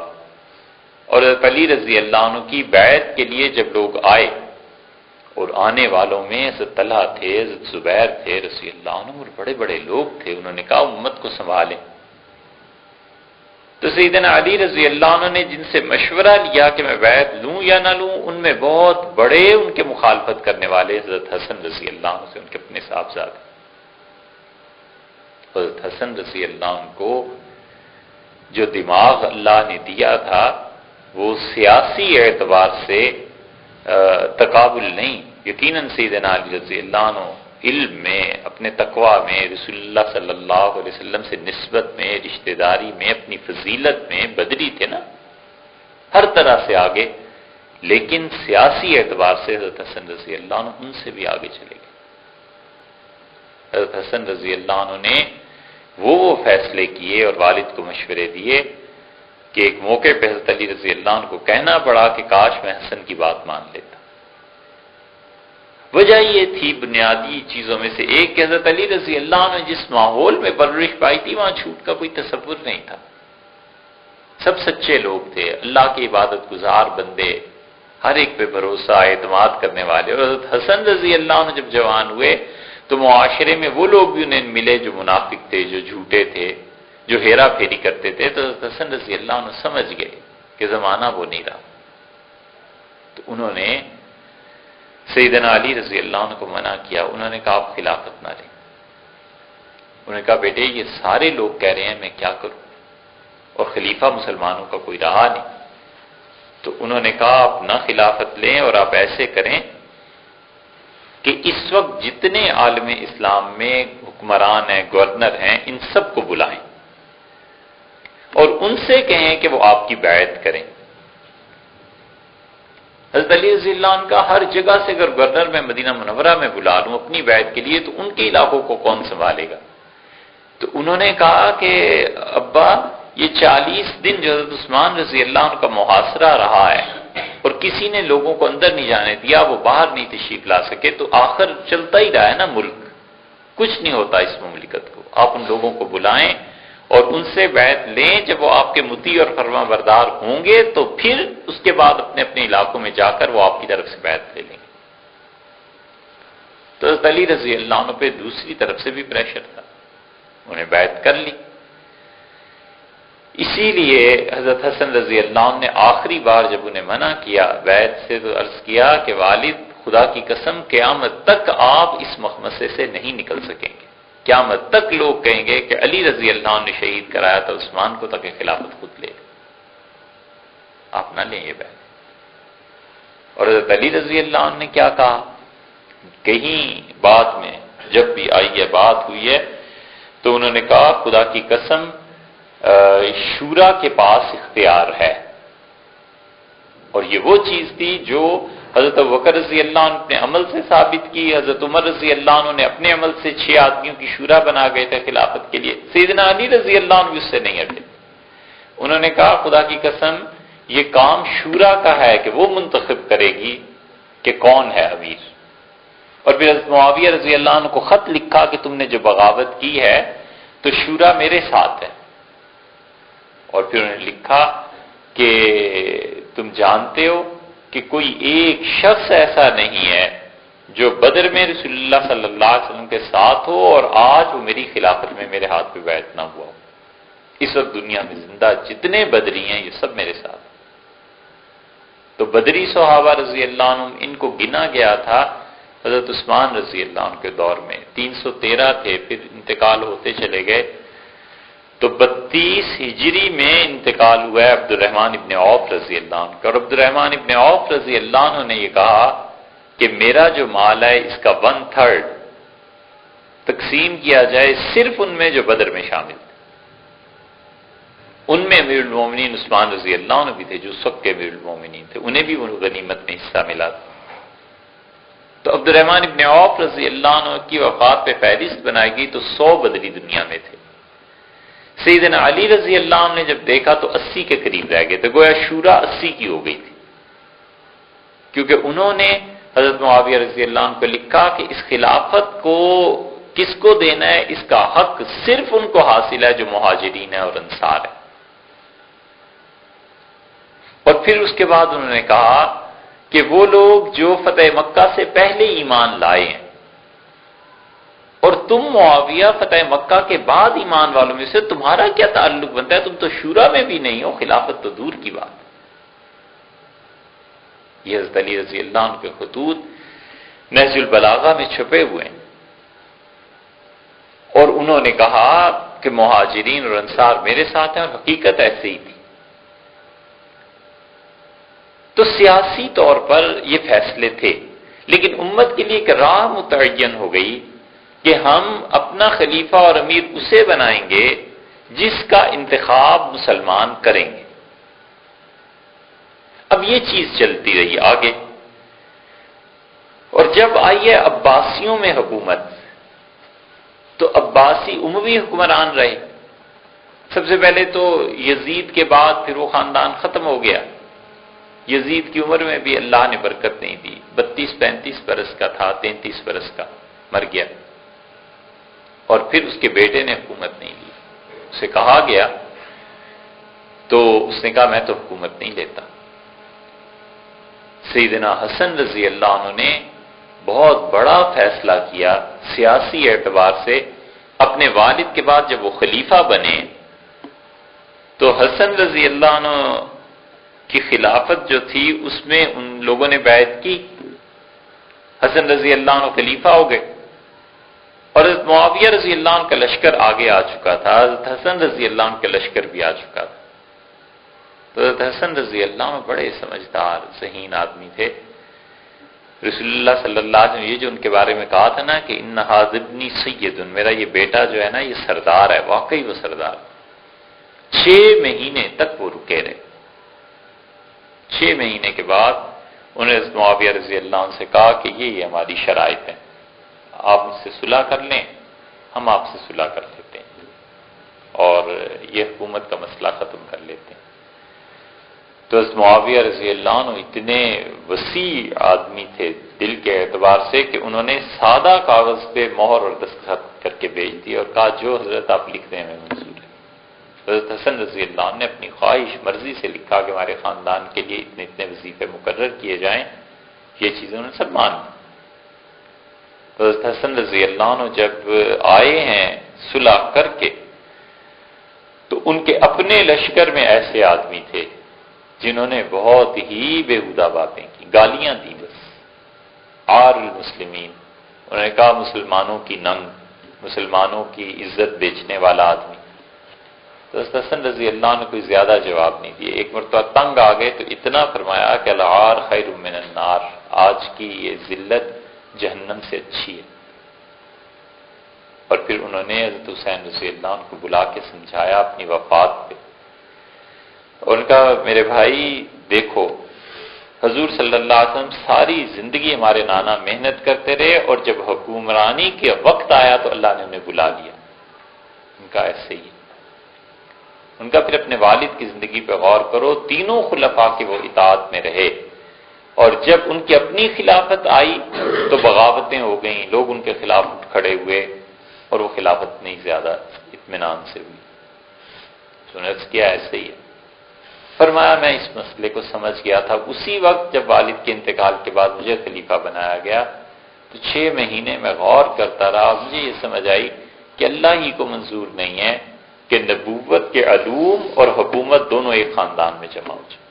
Speaker 1: اور حضرت علی رضی اللہ عنہ کی بیعت کے لیے جب لوگ آئے، اور آنے والوں میں حضرت طلحہ تھے، حضرت زبیر تھے رضی اللہ عنہ، اور بڑے بڑے لوگ تھے، انہوں نے کہا امت کو سنبھالیں۔ تو سیدنا علی رضی اللہ عنہ نے جن سے مشورہ لیا کہ میں بیعت لوں یا نہ لوں، ان میں بہت بڑے ان کے مخالفت کرنے والے حضرت حسن رضی اللہ عنہ سے، ان کے اپنے صاحبزادے۔ حضرت حسن رضی اللہ عنہ کو جو دماغ اللہ نے دیا تھا وہ سیاسی اعتبار سے تقابل نہیں، یقیناً سیدنا علی رضی اللہ عنہ علم میں، اپنے تقوی میں، رسول اللہ صلی اللہ علیہ وسلم سے نسبت میں، رشتہ داری میں، اپنی فضیلت میں بدری تھے نا، ہر طرح سے آگے، لیکن سیاسی اعتبار سے حضرت حسن رضی اللہ عنہ ان سے بھی آگے چلے گئے۔ حضرت حسن رضی اللہ عنہ نے وہ فیصلے کیے اور والد کو مشورے دیے کہ ایک موقع پہ حضرت علی رضی اللہ عنہ کو کہنا پڑا کہ کاش میں حسن کی بات مان لیتا۔ وجہ یہ تھی بنیادی چیزوں میں سے ایک کہ حضرت علی رضی اللہ عنہ جس ماحول میں پرورش پائی تھی وہاں جھوٹ کا کوئی تصور نہیں تھا، سب سچے لوگ تھے، اللہ کی عبادت گزار بندے، ہر ایک پہ بھروسہ اعتماد کرنے والے۔ اور حضرت حسن رضی اللہ عنہ جب جوان ہوئے تو معاشرے میں وہ لوگ بھی انہیں ملے جو منافق تھے، جو جھوٹے تھے، جو ہیرا پھیری کرتے تھے، تو حضرت حسن رضی اللہ عنہ سمجھ گئے کہ زمانہ وہ نہیں رہا، تو انہوں نے سیدنا علی رضی اللہ عنہ کو منع کیا۔ انہوں نے کہا آپ خلافت نہ لیں، انہوں نے کہا بیٹے یہ سارے لوگ کہہ رہے ہیں میں کیا کروں، اور خلیفہ مسلمانوں کا کوئی رہا نہیں، تو انہوں نے کہا آپ نہ خلافت لیں، اور آپ ایسے کریں کہ اس وقت جتنے عالم اسلام میں حکمران ہیں، گورنر ہیں، ان سب کو بلائیں اور ان سے کہیں کہ وہ آپ کی بیعت کریں۔ حضرت علی رضی اللہ عنہ کا ہر جگہ سے اگر گورنر میں مدینہ منورہ میں بلا لوں اپنی بیعت کے لیے تو ان کے علاقوں کو کون سنبھالے گا؟ تو انہوں نے کہا کہ ابا یہ 40 دن جو حضرت عثمان رضی اللہ عنہ کا محاصرہ رہا ہے اور کسی نے لوگوں کو اندر نہیں جانے دیا، وہ باہر نہیں تشریف لا سکے، تو آخر چلتا ہی رہا ہے نا ملک، کچھ نہیں ہوتا اس مملکت کو، آپ ان لوگوں کو بلائیں اور ان سے بیعت لیں جب وہ آپ کے مطیع اور فرما بردار ہوں گے، تو پھر اس کے بعد اپنے اپنے علاقوں میں جا کر وہ آپ کی طرف سے بیعت لے لیں گے۔ تو حضرت علی رضی اللہ عنہ پہ دوسری طرف سے بھی پریشر تھا، انہیں بیعت کر لی۔ اسی لیے حضرت حسن رضی اللہ عنہ نے آخری بار جب انہیں منع کیا بیعت سے، تو عرض کیا کہ والد، خدا کی قسم قیامت تک آپ اس مخمصے سے نہیں نکل سکیں گے، قیامت تک لوگ کہیں گے کہ علی رضی اللہ عنہ نے شہید کرایا تھا عثمان کو تاکہ خلافت خود لے لے، آپ نہ لیں یہ بیعت۔ اور حضرت علی رضی اللہ عنہ نے کیا کہا؟ کہیں بعد میں جب بھی آئی ہے بات ہوئی ہے تو انہوں نے کہا خدا کی قسم شورا کے پاس اختیار ہے، اور یہ وہ چیز تھی جو حضرت ابوبکر رضی اللہ عنہ نے عمل سے ثابت کی، حضرت عمر رضی اللہ عنہ نے اپنے عمل سے 6 آدمیوں کی شورا بنا گئے تھے خلافت کے لیے، سیدنا علی رضی اللہ عنہ بھی اس سے نہیں ہٹے۔ انہوں نے کہا خدا کی قسم یہ کام شورا کا ہے کہ وہ منتخب کرے گی کہ کون ہے امیر۔ اور پھر حضرت معاویہ رضی اللہ عنہ کو خط لکھا کہ تم نے جو بغاوت کی ہے تو شورا میرے ساتھ ہے، اور پھر انہوں نے لکھا کہ تم جانتے ہو کہ کوئی ایک شخص ایسا نہیں ہے جو بدر میں رسول اللہ صلی اللہ علیہ وسلم کے ساتھ ہو اور آج وہ میری خلافت میں میرے ہاتھ پہ بیعت نہ ہوا ہو۔ اس وقت دنیا میں زندہ جتنے بدری ہیں یہ سب میرے ساتھ ہیں۔ تو بدری صحابہ رضی اللہ عنہ ان کو گنا گیا تھا حضرت عثمان رضی اللہ عنہ کے دور میں 313 تھے، پھر انتقال ہوتے چلے گئے، تو 32 ہجری میں انتقال ہوا ہے عبد الرحمن ابن عوف رضی اللہ عنہ کا، اور عبد الرحمن ابن عوف رضی اللہ عنہ نے یہ کہا کہ میرا جو مال ہے اس کا 1/3 تقسیم کیا جائے صرف ان میں جو بدر میں شامل تھے۔ ان میں امیر المومنین عثمان رضی اللہ عنہ بھی تھے جو سب کے امیر المومنین تھے، انہیں بھی وہ غنیمت میں حصہ ملا تھا۔ تو عبد الرحمن ابن عوف رضی اللہ عنہ کی وفات پہ فہرست بنائی گئی تو 100 بدری دنیا میں تھے۔ سیدنا علی رضی اللہ عنہ نے جب دیکھا تو 80 کے قریب رہ گئے، تو گویا شورا 80 کی ہو گئی تھی، کیونکہ انہوں نے حضرت معاویہ رضی اللہ عنہ کو لکھا کہ اس خلافت کو کس کو دینا ہے، اس کا حق صرف ان کو حاصل ہے جو مہاجرین ہے اور انصار ہے۔ اور پھر اس کے بعد انہوں نے کہا کہ وہ لوگ جو فتح مکہ سے پہلے ایمان لائے ہیں، اور تم معاویہ فتح مکہ کے بعد ایمان والوں میں سے تمہارا کیا تعلق بنتا ہے؟ تم تو شورا میں بھی نہیں ہو، خلافت تو دور کی بات۔ یہ حضرت علی رضی اللہ عنہ کے خطوط نہج البلاغہ میں چھپے ہوئے ہیں، اور انہوں نے کہا کہ مہاجرین اور انصار میرے ساتھ ہیں، اور حقیقت ایسے ہی تھی۔ تو سیاسی طور پر یہ فیصلے تھے، لیکن امت کے لیے ایک راہ متعین ہو گئی کہ ہم اپنا خلیفہ اور امیر اسے بنائیں گے جس کا انتخاب مسلمان کریں گے۔ اب یہ چیز چلتی رہی آگے، اور جب آئی ہے عباسیوں میں حکومت تو عباسی اموی حکمران رہے۔ سب سے پہلے تو یزید کے بعد پھر وہ خاندان ختم ہو گیا۔ یزید کی عمر میں بھی اللہ نے برکت نہیں دی، 32-35 برس کا تھا، 33 برس کا مر گیا، اور پھر اس کے بیٹے نے حکومت نہیں لی۔ اسے کہا گیا تو اس نے کہا میں تو حکومت نہیں لیتا۔ سیدنا حسن رضی اللہ عنہ نے بہت بڑا فیصلہ کیا سیاسی اعتبار سے، اپنے والد کے بعد جب وہ خلیفہ بنے تو حسن رضی اللہ عنہ کی خلافت جو تھی اس میں ان لوگوں نے بیعت کی، حسن رضی اللہ عنہ خلیفہ ہو گئے، اور حضرت معاویہ رضی اللہ عنہ کا لشکر آگے آ چکا تھا، حضرت حسن رضی اللہ عنہ کا لشکر بھی آ چکا تھا۔ تو حضرت حسن رضی اللہ عنہ بڑے سمجھدار ذہین آدمی تھے۔ رسول اللہ صلی اللہ علیہ وسلم یہ جو ان کے بارے میں کہا تھا نا کہ ان ھذا ابنی سید، میرا یہ بیٹا جو ہے نا یہ سردار ہے، واقعی وہ سردار۔ 6 مہینے تک وہ رکے رہے۔ 6 مہینے کے بعد انہوں نے حضرت معاویہ رضی اللہ عنہ سے کہا کہ یہ ہماری شرائط ہیں، آپ مجھ سے صلح کر لیں، ہم آپ سے صلح کر لیتے ہیں اور یہ حکومت کا مسئلہ ختم کر لیتے ہیں۔ تو حضرت معاویہ رضی اللہ عنہ اتنے وسیع آدمی تھے دل کے اعتبار سے کہ انہوں نے سادہ کاغذ پہ مہر اور دستخط کر کے بھیج دی اور کہا جو حضرت آپ لکھ دیں میں منظور ہے۔ حضرت حسن رضی اللہ عنہ نے اپنی خواہش مرضی سے لکھا کہ ہمارے خاندان کے لیے اتنے اتنے وظیفے مقرر کیے جائیں، یہ چیزیں انہوں نے سب مان لی۔ حضرت حسن رضی اللہ عنہ جب آئے ہیں صلح کر کے، تو ان کے اپنے لشکر میں ایسے آدمی تھے جنہوں نے بہت ہی بیہودہ باتیں کی، گالیاں دی بس، عار المسلمین، انہوں نے کہا مسلمانوں کی ننگ، مسلمانوں کی عزت بیچنے والا آدمی۔ تو حضرت حسن رضی اللہ عنہ کوئی زیادہ جواب نہیں دیے، ایک مرتبہ تنگ آ گئے تو اتنا فرمایا کہ العار خیر من النار، آج کی یہ ذلت جہنم سے اچھی ہے۔ اور پھر انہوں نے حضرت حسین رضی اللہ عنہ کو بلا کے سمجھایا اپنی وفات پہ، اور ان کا میرے بھائی دیکھو، حضور صلی اللہ علیہ وسلم ساری زندگی ہمارے نانا محنت کرتے رہے، اور جب حکمرانی کے وقت آیا تو اللہ نے انہیں بلا لیا۔ ان کا ایسے ہی، ان کا پھر اپنے والد کی زندگی پہ غور کرو، تینوں خلفاء کے وہ اطاعت میں رہے، اور جب ان کی اپنی خلافت آئی تو بغاوتیں ہو گئیں، لوگ ان کے خلاف اٹھ کھڑے ہوئے، اور وہ خلافت نہیں زیادہ اطمینان سے ہوئی۔ سنت کیا ایسے ہی ہے۔ فرمایا میں اس مسئلے کو سمجھ گیا تھا، اسی وقت جب والد کے انتقال کے بعد مجھے خلیفہ بنایا گیا تو 6 مہینے میں غور کرتا رہا، مجھے یہ سمجھ آئی کہ اللہ ہی کو منظور نہیں ہے کہ نبوت کے علوم اور حکومت دونوں ایک خاندان میں جمع ہو جائے۔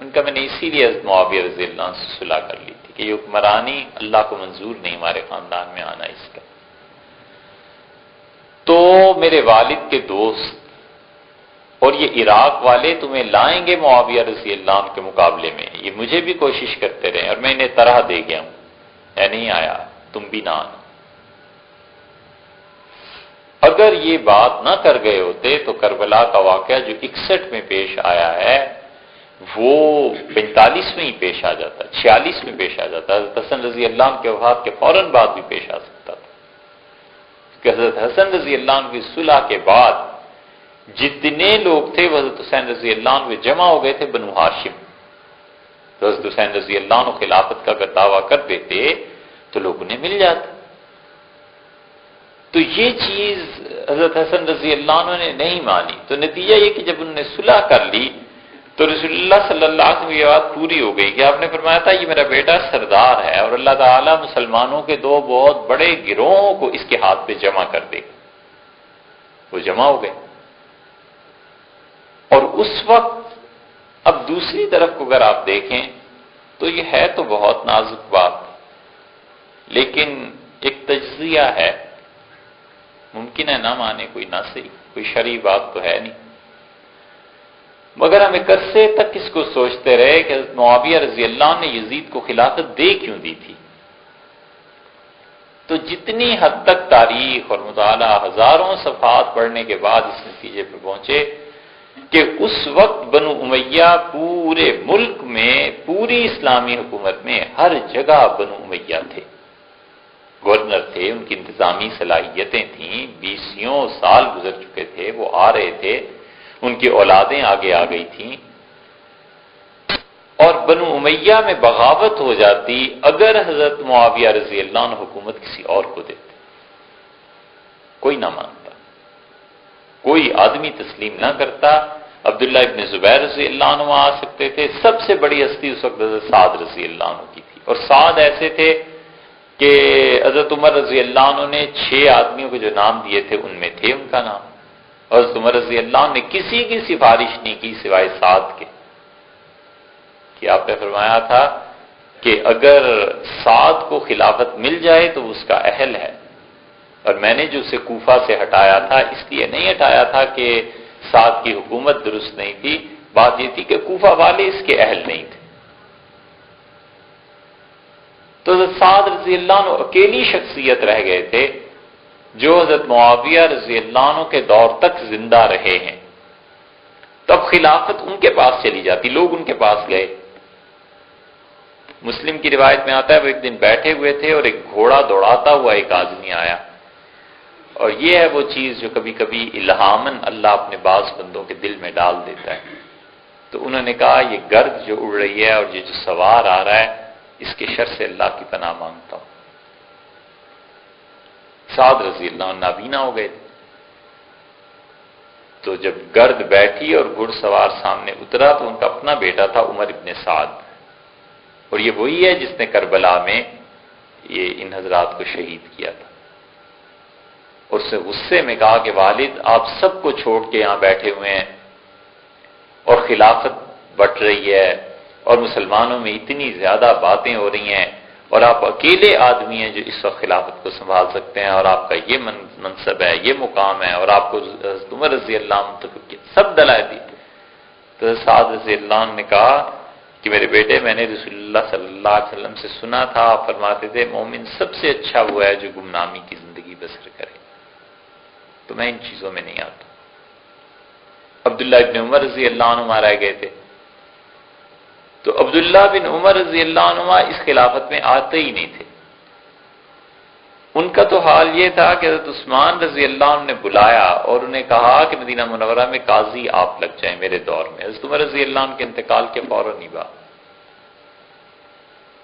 Speaker 1: ان کا میں نے اسی لیے حضرت معاویہ رضی اللہ عنہ سے صلح کر لی تھی کہ یہ حکمرانی اللہ کو منظور نہیں ہمارے خاندان میں آنا اس کا۔ تو میرے والد کے دوست اور یہ عراق والے تمہیں لائیں گے معاویہ رضی اللہ عنہ کے مقابلے میں، یہ مجھے بھی کوشش کرتے رہے اور میں انہیں طرح دے گیا ہوں، میں نہیں آیا، تم بھی نہ آنا۔ اگر یہ بات نہ کر گئے ہوتے تو کربلا کا واقعہ جو 61 میں پیش آیا ہے وہ 45 میں ہی پیش آ جاتا، 46 میں پیش آ جاتا، حضرت حسن رضی اللہ عنہ کے وفات کے فوراً بعد بھی پیش آ سکتا تھا، کہ حضرت حسن رضی اللہ عنہ کی صلح کے بعد جتنے لوگ تھے وہ حضرت حسین رضی اللہ عنہ جمع ہو گئے تھے بنو ہاشم، تو حضرت حسین رضی اللہ عنہ خلافت کا اگر دعویٰ کر دیتے تو لوگ انہیں مل جاتے۔ تو یہ چیز حضرت حسن رضی اللہ عنہ نے نہیں مانی، تو نتیجہ یہ کہ جب انہوں نے صلح کر لی تو رسول اللہ صلی اللہ علیہ وسلم کی بات پوری ہو گئی کہ آپ نے فرمایا تھا یہ میرا بیٹا سردار ہے اور اللہ تعالیٰ مسلمانوں کے 2 بہت بڑے گروہوں کو اس کے ہاتھ پہ جمع کر دے گا۔ وہ جمع ہو گئے، اور اس وقت اب دوسری طرف کو اگر آپ دیکھیں تو یہ ہے تو بہت نازک بات، لیکن ایک تجزیہ ہے، ممکن ہے نہ مانے کوئی نہ صحیح، کوئی شرعی بات تو ہے نہیں، مگر ہم ایک عرصے تک اس کو سوچتے رہے کہ حضرت معاویہ رضی اللہ عنہ نے یزید کو خلافت دے کیوں دی تھی۔ تو جتنی حد تک تاریخ اور مطالعہ ہزاروں صفحات پڑھنے کے بعد اس نتیجے پہ پہنچے کہ اس وقت بنو امیہ پورے ملک میں، پوری اسلامی حکومت میں ہر جگہ بنو امیہ تھے، گورنر تھے، ان کی انتظامی صلاحیتیں تھیں، 20 سال گزر چکے تھے، وہ آ رہے تھے، ان کی اولادیں آگے آ گئی تھیں، اور بنو امیہ میں بغاوت ہو جاتی اگر حضرت معاویہ رضی اللہ عنہ حکومت کسی اور کو دیتے، کوئی نہ مانتا، کوئی آدمی تسلیم نہ کرتا۔ عبداللہ ابن زبیر رضی اللہ عنہ آ سکتے تھے، سب سے بڑی ہستی اس وقت حضرت سعد رضی اللہ عنہ کی تھی، اور سعد ایسے تھے کہ حضرت عمر رضی اللہ عنہ نے 6 آدمیوں کو جو نام دیے تھے ان میں تھے ان کا نام، اور حضرت عمر رضی اللہ عنہ نے کسی کی سفارش نہیں کی سوائے سعد کے، کہ آپ نے فرمایا تھا کہ اگر سعد کو خلافت مل جائے تو اس کا اہل ہے، اور میں نے جو اسے کوفہ سے ہٹایا تھا اس لیے نہیں ہٹایا تھا کہ سعد کی حکومت درست نہیں تھی، بات یہ تھی کہ کوفہ والے اس کے اہل نہیں تھے۔ تو حضرت سعد رضی اللہ عنہ اکیلی شخصیت رہ گئے تھے جو حضرت معاویہ رضی اللہ عنہ کے دور تک زندہ رہے ہیں، تب خلافت ان کے پاس چلی جاتی، لوگ ان کے پاس گئے۔ مسلم کی روایت میں آتا ہے وہ ایک دن بیٹھے ہوئے تھے اور ایک گھوڑا دوڑاتا ہوا ایک آدمی آیا، اور یہ ہے وہ چیز جو کبھی کبھی الہاماً اللہ اپنے بعض بندوں کے دل میں ڈال دیتا ہے۔ تو انہوں نے کہا یہ گرد جو اڑ رہی ہے اور یہ جو سوار آ رہا ہے اس کے شر سے اللہ کی پناہ مانگتا ہوں۔ سعد رضی اللہ عنہ نابینا ہو گئے تھے، تو جب گرد بیٹھی اور گھڑ سوار سامنے اترا تو ان کا اپنا بیٹا تھا عمر ابن سعد، اور یہ وہی ہے جس نے کربلا میں یہ ان حضرات کو شہید کیا تھا۔ اور اس نے غصے میں کہا کہ والد آپ سب کو چھوڑ کے یہاں بیٹھے ہوئے ہیں اور خلافت بٹ رہی ہے اور مسلمانوں میں اتنی زیادہ باتیں ہو رہی ہیں اور آپ اکیلے آدمی ہیں جو اس وقت خلافت کو سنبھال سکتے ہیں، اور آپ کا یہ منصب ہے، یہ مقام ہے، اور آپ کو حضرت عمر رضی اللہ عنہ تک سب دلائل دی۔ تو سعد رضی اللہ عنہ نے کہا کہ میرے بیٹے میں نے رسول اللہ صلی اللہ علیہ وسلم سے سنا تھا، آپ فرماتے تھے مومن سب سے اچھا وہ ہے جو گمنامی کی زندگی بسر کرے، تو میں ان چیزوں میں نہیں آتا۔ عبداللہ ابن عمر رضی اللہ عنہ مارے گئے تھے، تو عبداللہ بن عمر رضی اللہ عنہ اس خلافت میں آتے ہی نہیں تھے۔ ان کا تو حال یہ تھا کہ حضرت عثمان رضی اللہ عنہ نے بلایا اور انہیں کہا کہ مدینہ منورہ میں قاضی آپ لگ جائیں میرے دور میں۔ حضرت عمر رضی اللہ عنہ کے انتقال کے فوراً ہی بعد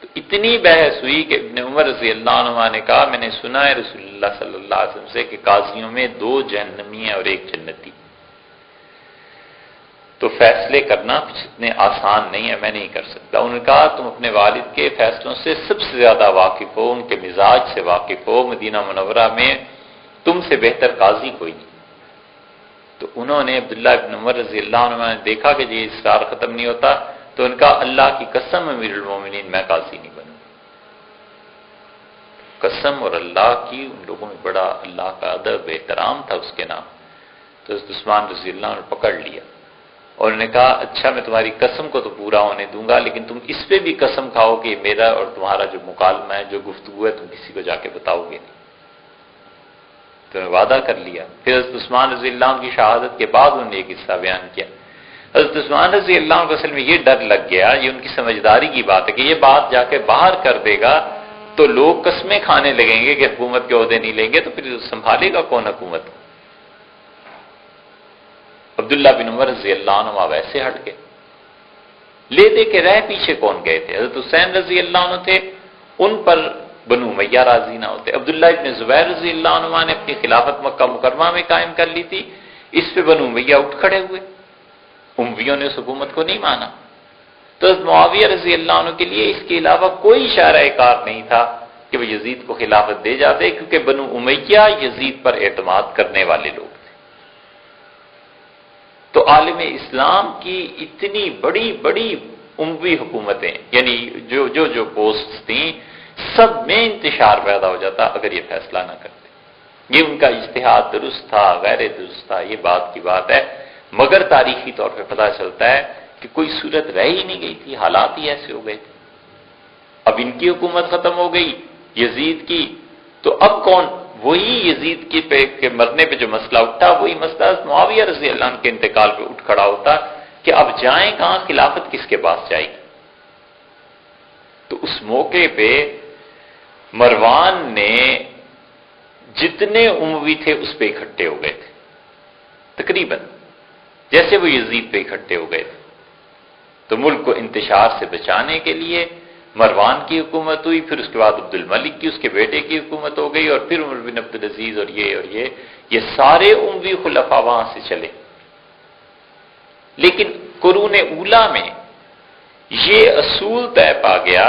Speaker 1: تو اتنی بحث ہوئی کہ ابن عمر رضی اللہ عنہ نے کہا میں نے سنا ہے رسول اللہ صلی اللہ علیہ وسلم سے کہ قاضیوں میں 2 جہنمی ہیں اور 1 جنتی، تو فیصلے کرنا کچھ اتنے آسان نہیں ہے، میں نہیں کر سکتا۔ انہوں نے کہا تم اپنے والد کے فیصلوں سے سب سے زیادہ واقف ہو، ان کے مزاج سے واقف ہو، مدینہ منورہ میں تم سے بہتر قاضی کوئی نہیں۔ تو انہوں نے عبداللہ ابن عمر رضی اللہ عنہ نے دیکھا کہ یہ اصرار ختم نہیں ہوتا، تو ان کا اللہ کی قسم امیر المومنین میں قاضی نہیں بنوں، قسم اور اللہ کی۔ ان لوگوں میں بڑا اللہ کا ادب احترام تھا اس کے نام۔ تو حضرت عثمان رضی اللہ عنہ نے پکڑ لیا اور انہوں نے کہا اچھا میں تمہاری قسم کو تو پورا ہونے دوں گا، لیکن تم اس پہ بھی قسم کھاؤ کہ میرا اور تمہارا جو مکالمہ ہے، جو گفتگو ہے، تم کسی کو جا کے بتاؤ گے نہیں۔ تو نے وعدہ کر لیا۔ پھر حضرت عثمان رضی اللہ عنہ کی شہادت کے بعد انہوں نے ایک قصہ بیان کیا۔ حضرت عثمان رضی اللہ عنہ کو اصل میں یہ ڈر لگ گیا، یہ ان کی سمجھداری کی بات ہے کہ یہ بات جا کے باہر کر دے گا تو لوگ قسمیں کھانے لگیں گے کہ حکومت کے عہدے نہیں لیں گے، تو پھر سنبھالے گا کون حکومت؟ عبداللہ بن عمر رضی اللہ عنہ ویسے ہٹ گئے، لے دے کے رہ پیچھے کون گئے تھے؟ حضرت حسین رضی اللہ عنہ تھے، ان پر بنو امیہ راضی نہ ہوتے۔ عبداللہ ابن زبیر رضی اللہ عنہ نے اپنی خلافت مکہ مکرمہ میں قائم کر لی تھی، اس پہ بنو امیہ اٹھ کھڑے ہوئے، امویوں نے اس حکومت کو نہیں مانا۔ تو حضرت معاویہ رضی اللہ عنہ کے لیے اس کے علاوہ کوئی اشارہ کار نہیں تھا کہ وہ یزید کو خلافت دے جاتے، کیونکہ بنو امیہ یزید پر اعتماد کرنے والے لوگ تھے۔ تو عالم اسلام کی اتنی بڑی بڑی اموی حکومتیں، یعنی جو پوسٹ تھیں، سب میں انتشار پیدا ہو جاتا اگر یہ فیصلہ نہ کرتے۔ یہ ان کا اجتہاد درست تھا، غیر درست تھا، یہ بات کی بات ہے، مگر تاریخی طور پہ پتہ چلتا ہے کہ کوئی صورت رہ ہی نہیں گئی تھی، حالات ہی ایسے ہو گئے تھے۔ اب ان کی حکومت ختم ہو گئی یزید کی، تو اب کون؟ وہی یزید کے مرنے پہ جو مسئلہ اٹھا، وہی مسئلہ معاویہ رضی اللہ عنہ کے انتقال پہ اٹھ کھڑا ہوتا کہ اب جائیں کہاں، خلافت کس کے پاس جائے گی؟ تو اس موقع پہ مروان نے جتنے اموی تھے اس پہ اکٹھے ہو گئے تھے، تقریباً جیسے وہ یزید پہ اکٹھے ہو گئے تھے۔ تو ملک کو انتشار سے بچانے کے لیے مروان کی حکومت ہوئی، پھر اس کے بعد عبد الملک کی، اس کے بیٹے کی حکومت ہو گئی، اور پھر عمر بن عبد العزیز اور یہ سارے اموی خلفاء وہاں سے چلے۔ لیکن قرون اولیٰ میں یہ اصول طے پا گیا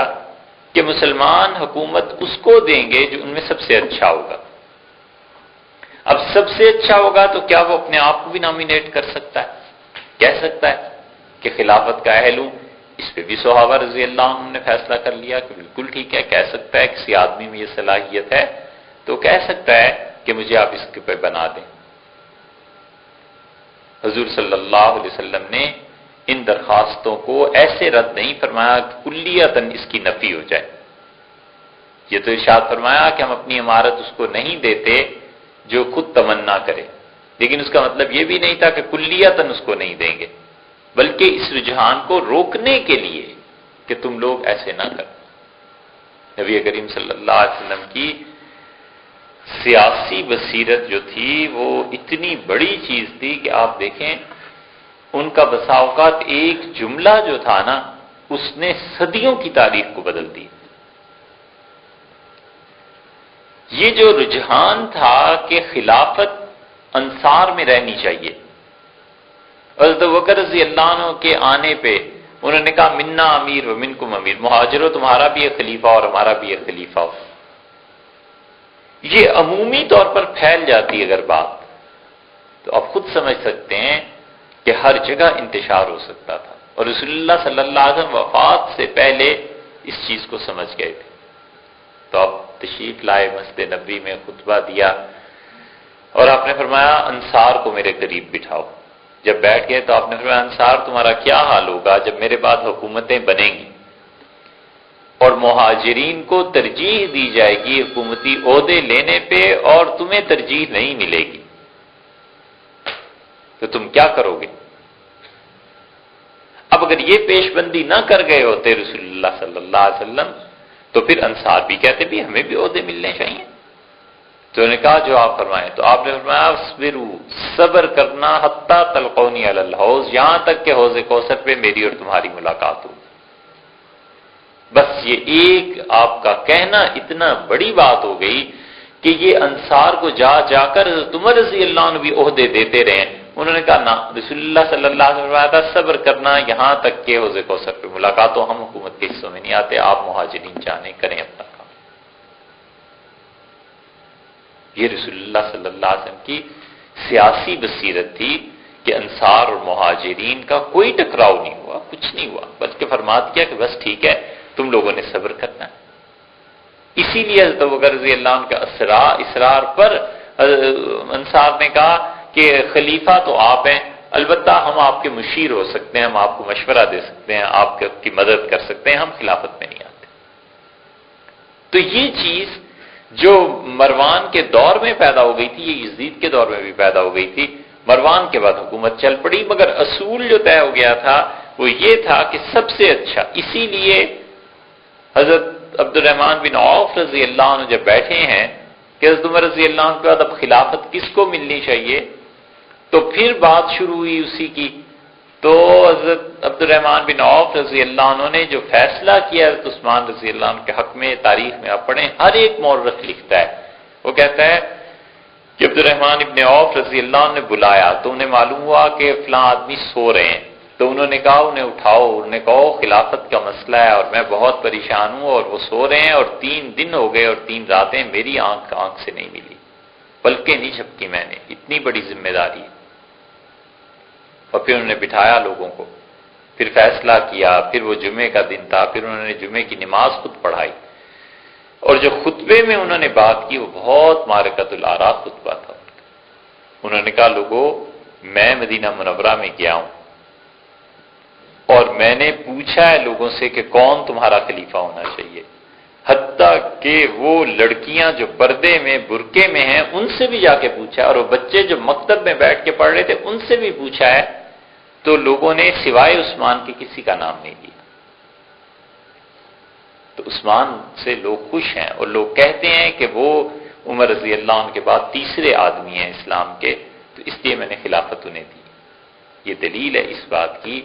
Speaker 1: کہ مسلمان حکومت اس کو دیں گے جو ان میں سب سے اچھا ہوگا۔ اب سب سے اچھا ہوگا تو کیا وہ اپنے آپ کو بھی نامینیٹ کر سکتا ہے؟ کہہ سکتا ہے کہ خلافت کا اہل ہوں؟ اس پہ بھی صحابہ رضی اللہ عنہ نے فیصلہ کر لیا کہ بالکل ٹھیک ہے، کہہ سکتا ہے، کسی آدمی میں یہ صلاحیت ہے تو کہہ سکتا ہے کہ مجھے آپ اس کے پہ بنا دیں۔ حضور صلی اللہ علیہ وسلم نے ان درخواستوں کو ایسے رد نہیں فرمایا کہ کلیتاً اس کی نفی ہو جائے۔ یہ تو ارشاد فرمایا کہ ہم اپنی امارت اس کو نہیں دیتے جو خود تمنا کرے، لیکن اس کا مطلب یہ بھی نہیں تھا کہ کلیتاً اس کو نہیں دیں گے، بلکہ اس رجحان کو روکنے کے لیے کہ تم لوگ ایسے نہ کرو۔ نبی کریم صلی اللہ علیہ وسلم کی سیاسی بصیرت جو تھی وہ اتنی بڑی چیز تھی کہ آپ دیکھیں ان کا بسا اوقات ایک جملہ جو تھا نا، اس نے صدیوں کی تاریخ کو بدل دی۔ یہ جو رجحان تھا کہ خلافت انصار میں رہنی چاہیے، حضرت ابوبکر رضی اللہ عنہ کے آنے پہ انہوں نے کہا منا امیر و منکم امیر، مہاجروں تمہارا بھی ایک خلیفہ اور ہمارا بھی ایک خلیفہ ہو۔ یہ عمومی طور پر پھیل جاتی اگر بات تو آپ خود سمجھ سکتے ہیں کہ ہر جگہ انتشار ہو سکتا تھا، اور رسول اللہ صلی اللہ علیہ وسلم وفات سے پہلے اس چیز کو سمجھ گئے تھے۔ تو آپ تشریف لائے، مسجد نبوی میں خطبہ دیا اور آپ نے فرمایا انصار کو میرے قریب بٹھاؤ۔ جب بیٹھ گئے تو آپ نے فرمایا انصار تمہارا کیا حال ہوگا جب میرے بعد حکومتیں بنیں گی اور مہاجرین کو ترجیح دی جائے گی حکومتی عہدے لینے پہ اور تمہیں ترجیح نہیں ملے گی، تو تم کیا کرو گے؟ اب اگر یہ پیش بندی نہ کر گئے ہوتے رسول اللہ صلی اللہ علیہ وسلم تو پھر انصار بھی کہتے بھی ہمیں بھی عہدے ملنے چاہیے۔ تو انہوں نے کہا جو آپ فرمائیں، تو آپ نے فرمایا اصبروا، صبر کرنا حتی تلقونی علی الحوض، یہاں تک کہ حوض کوثر پہ میری اور تمہاری ملاقات ہو۔ بس یہ ایک آپ کا کہنا اتنا بڑی بات ہو گئی کہ یہ انصار کو جا جا کر عمر رضی اللہ عنہ بھی عہدے دیتے رہے۔ انہوں نے کہا نا، رسول اللہ صلی اللہ علیہ وسلم تھا صبر کرنا یہاں تک کہ حوض کوثر پہ ملاقات ہو، ہم حکومت کے حصوں میں نہیں آتے، آپ مہاجرین جانے کریں اپنا کام۔ یہ رسول اللہ صلی اللہ علیہ وسلم کی سیاسی بصیرت تھی کہ انصار اور مہاجرین کا کوئی ٹکراؤ نہیں ہوا، کچھ نہیں ہوا، بلکہ فرمات کیا کہ بس ٹھیک ہے تم لوگوں نے صبر کرنا ہے۔ اسی لیے حضرت ابوبکر رضی اللہ عنہ کے اصرار پر انصار نے کہا کہ خلیفہ تو آپ ہیں، البتہ ہم آپ کے مشیر ہو سکتے ہیں، ہم آپ کو مشورہ دے سکتے ہیں، آپ کی مدد کر سکتے ہیں، ہم خلافت میں نہیں آتے۔ تو یہ چیز جو مروان کے دور میں پیدا ہو گئی تھی، یہ یزید کے دور میں بھی پیدا ہو گئی تھی، مروان کے بعد حکومت چل پڑی، مگر اصول جو طے ہو گیا تھا وہ یہ تھا کہ سب سے اچھا، اسی لیے حضرت عبد الرحمن بن عوف رضی اللہ عنہ جب بیٹھے ہیں کہ حضرت عمر رضی اللہ عنہ کے بعد اب خلافت کس کو ملنی چاہیے، تو پھر بات شروع ہوئی اسی کی۔ تو حضرت عبد الرحمن بن عوف رضی اللہ عنہ نے جو فیصلہ کیا حضرت عثمان رضی اللہ عنہ کے حق میں، تاریخ میں آپ پڑھیں ہر ایک مورخ لکھتا ہے، وہ کہتا ہے کہ عبد الرحمن ابن عوف رضی اللہ عنہ نے بلایا تو انہیں معلوم ہوا کہ فلاں آدمی سو رہے ہیں، تو انہوں نے کہا انہیں اٹھاؤ، انہوں نے کہا خلافت کا مسئلہ ہے اور میں بہت پریشان ہوں اور وہ سو رہے ہیں اور 3 دن ہو گئے اور 3 راتیں میری آنکھ سے نہیں ملی، پلکیں نہیں جھپکی میں نے، اتنی بڑی ذمہ داری ہے۔ اور پھر انہوں نے بٹھایا لوگوں کو، پھر فیصلہ کیا، پھر وہ جمعے کا دن تھا، پھر انہوں نے جمعے کی نماز خود پڑھائی، اور جو خطبے میں انہوں نے بات کی وہ بہت معرکۃ الآراء خطبہ تھا۔ انہوں نے کہا لوگوں میں مدینہ منورہ میں گیا ہوں اور میں نے پوچھا ہے لوگوں سے کہ کون تمہارا خلیفہ ہونا چاہیے، حتیٰ کہ وہ لڑکیاں جو پردے میں برقعے میں ہیں ان سے بھی جا کے پوچھا ہے، اور وہ بچے جو مکتب میں بیٹھ کے پڑھ رہے تھے ان سے بھی پوچھا ہے، تو لوگوں نے سوائے عثمان کے کسی کا نام نہیں لیا۔ تو عثمان سے لوگ خوش ہیں اور لوگ کہتے ہیں کہ وہ عمر رضی اللہ عنہ کے بعد تیسرے آدمی ہیں اسلام کے، تو اس لیے میں نے خلافت انہیں دی۔ یہ دلیل ہے اس بات کی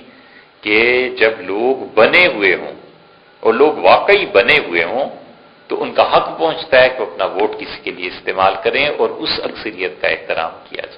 Speaker 1: کہ جب لوگ بنے ہوئے ہوں اور لوگ واقعی بنے ہوئے ہوں تو ان کا حق پہنچتا ہے کہ وہ اپنا ووٹ کسی کے لیے استعمال کریں اور اس اکثریت کا احترام کیا جائے۔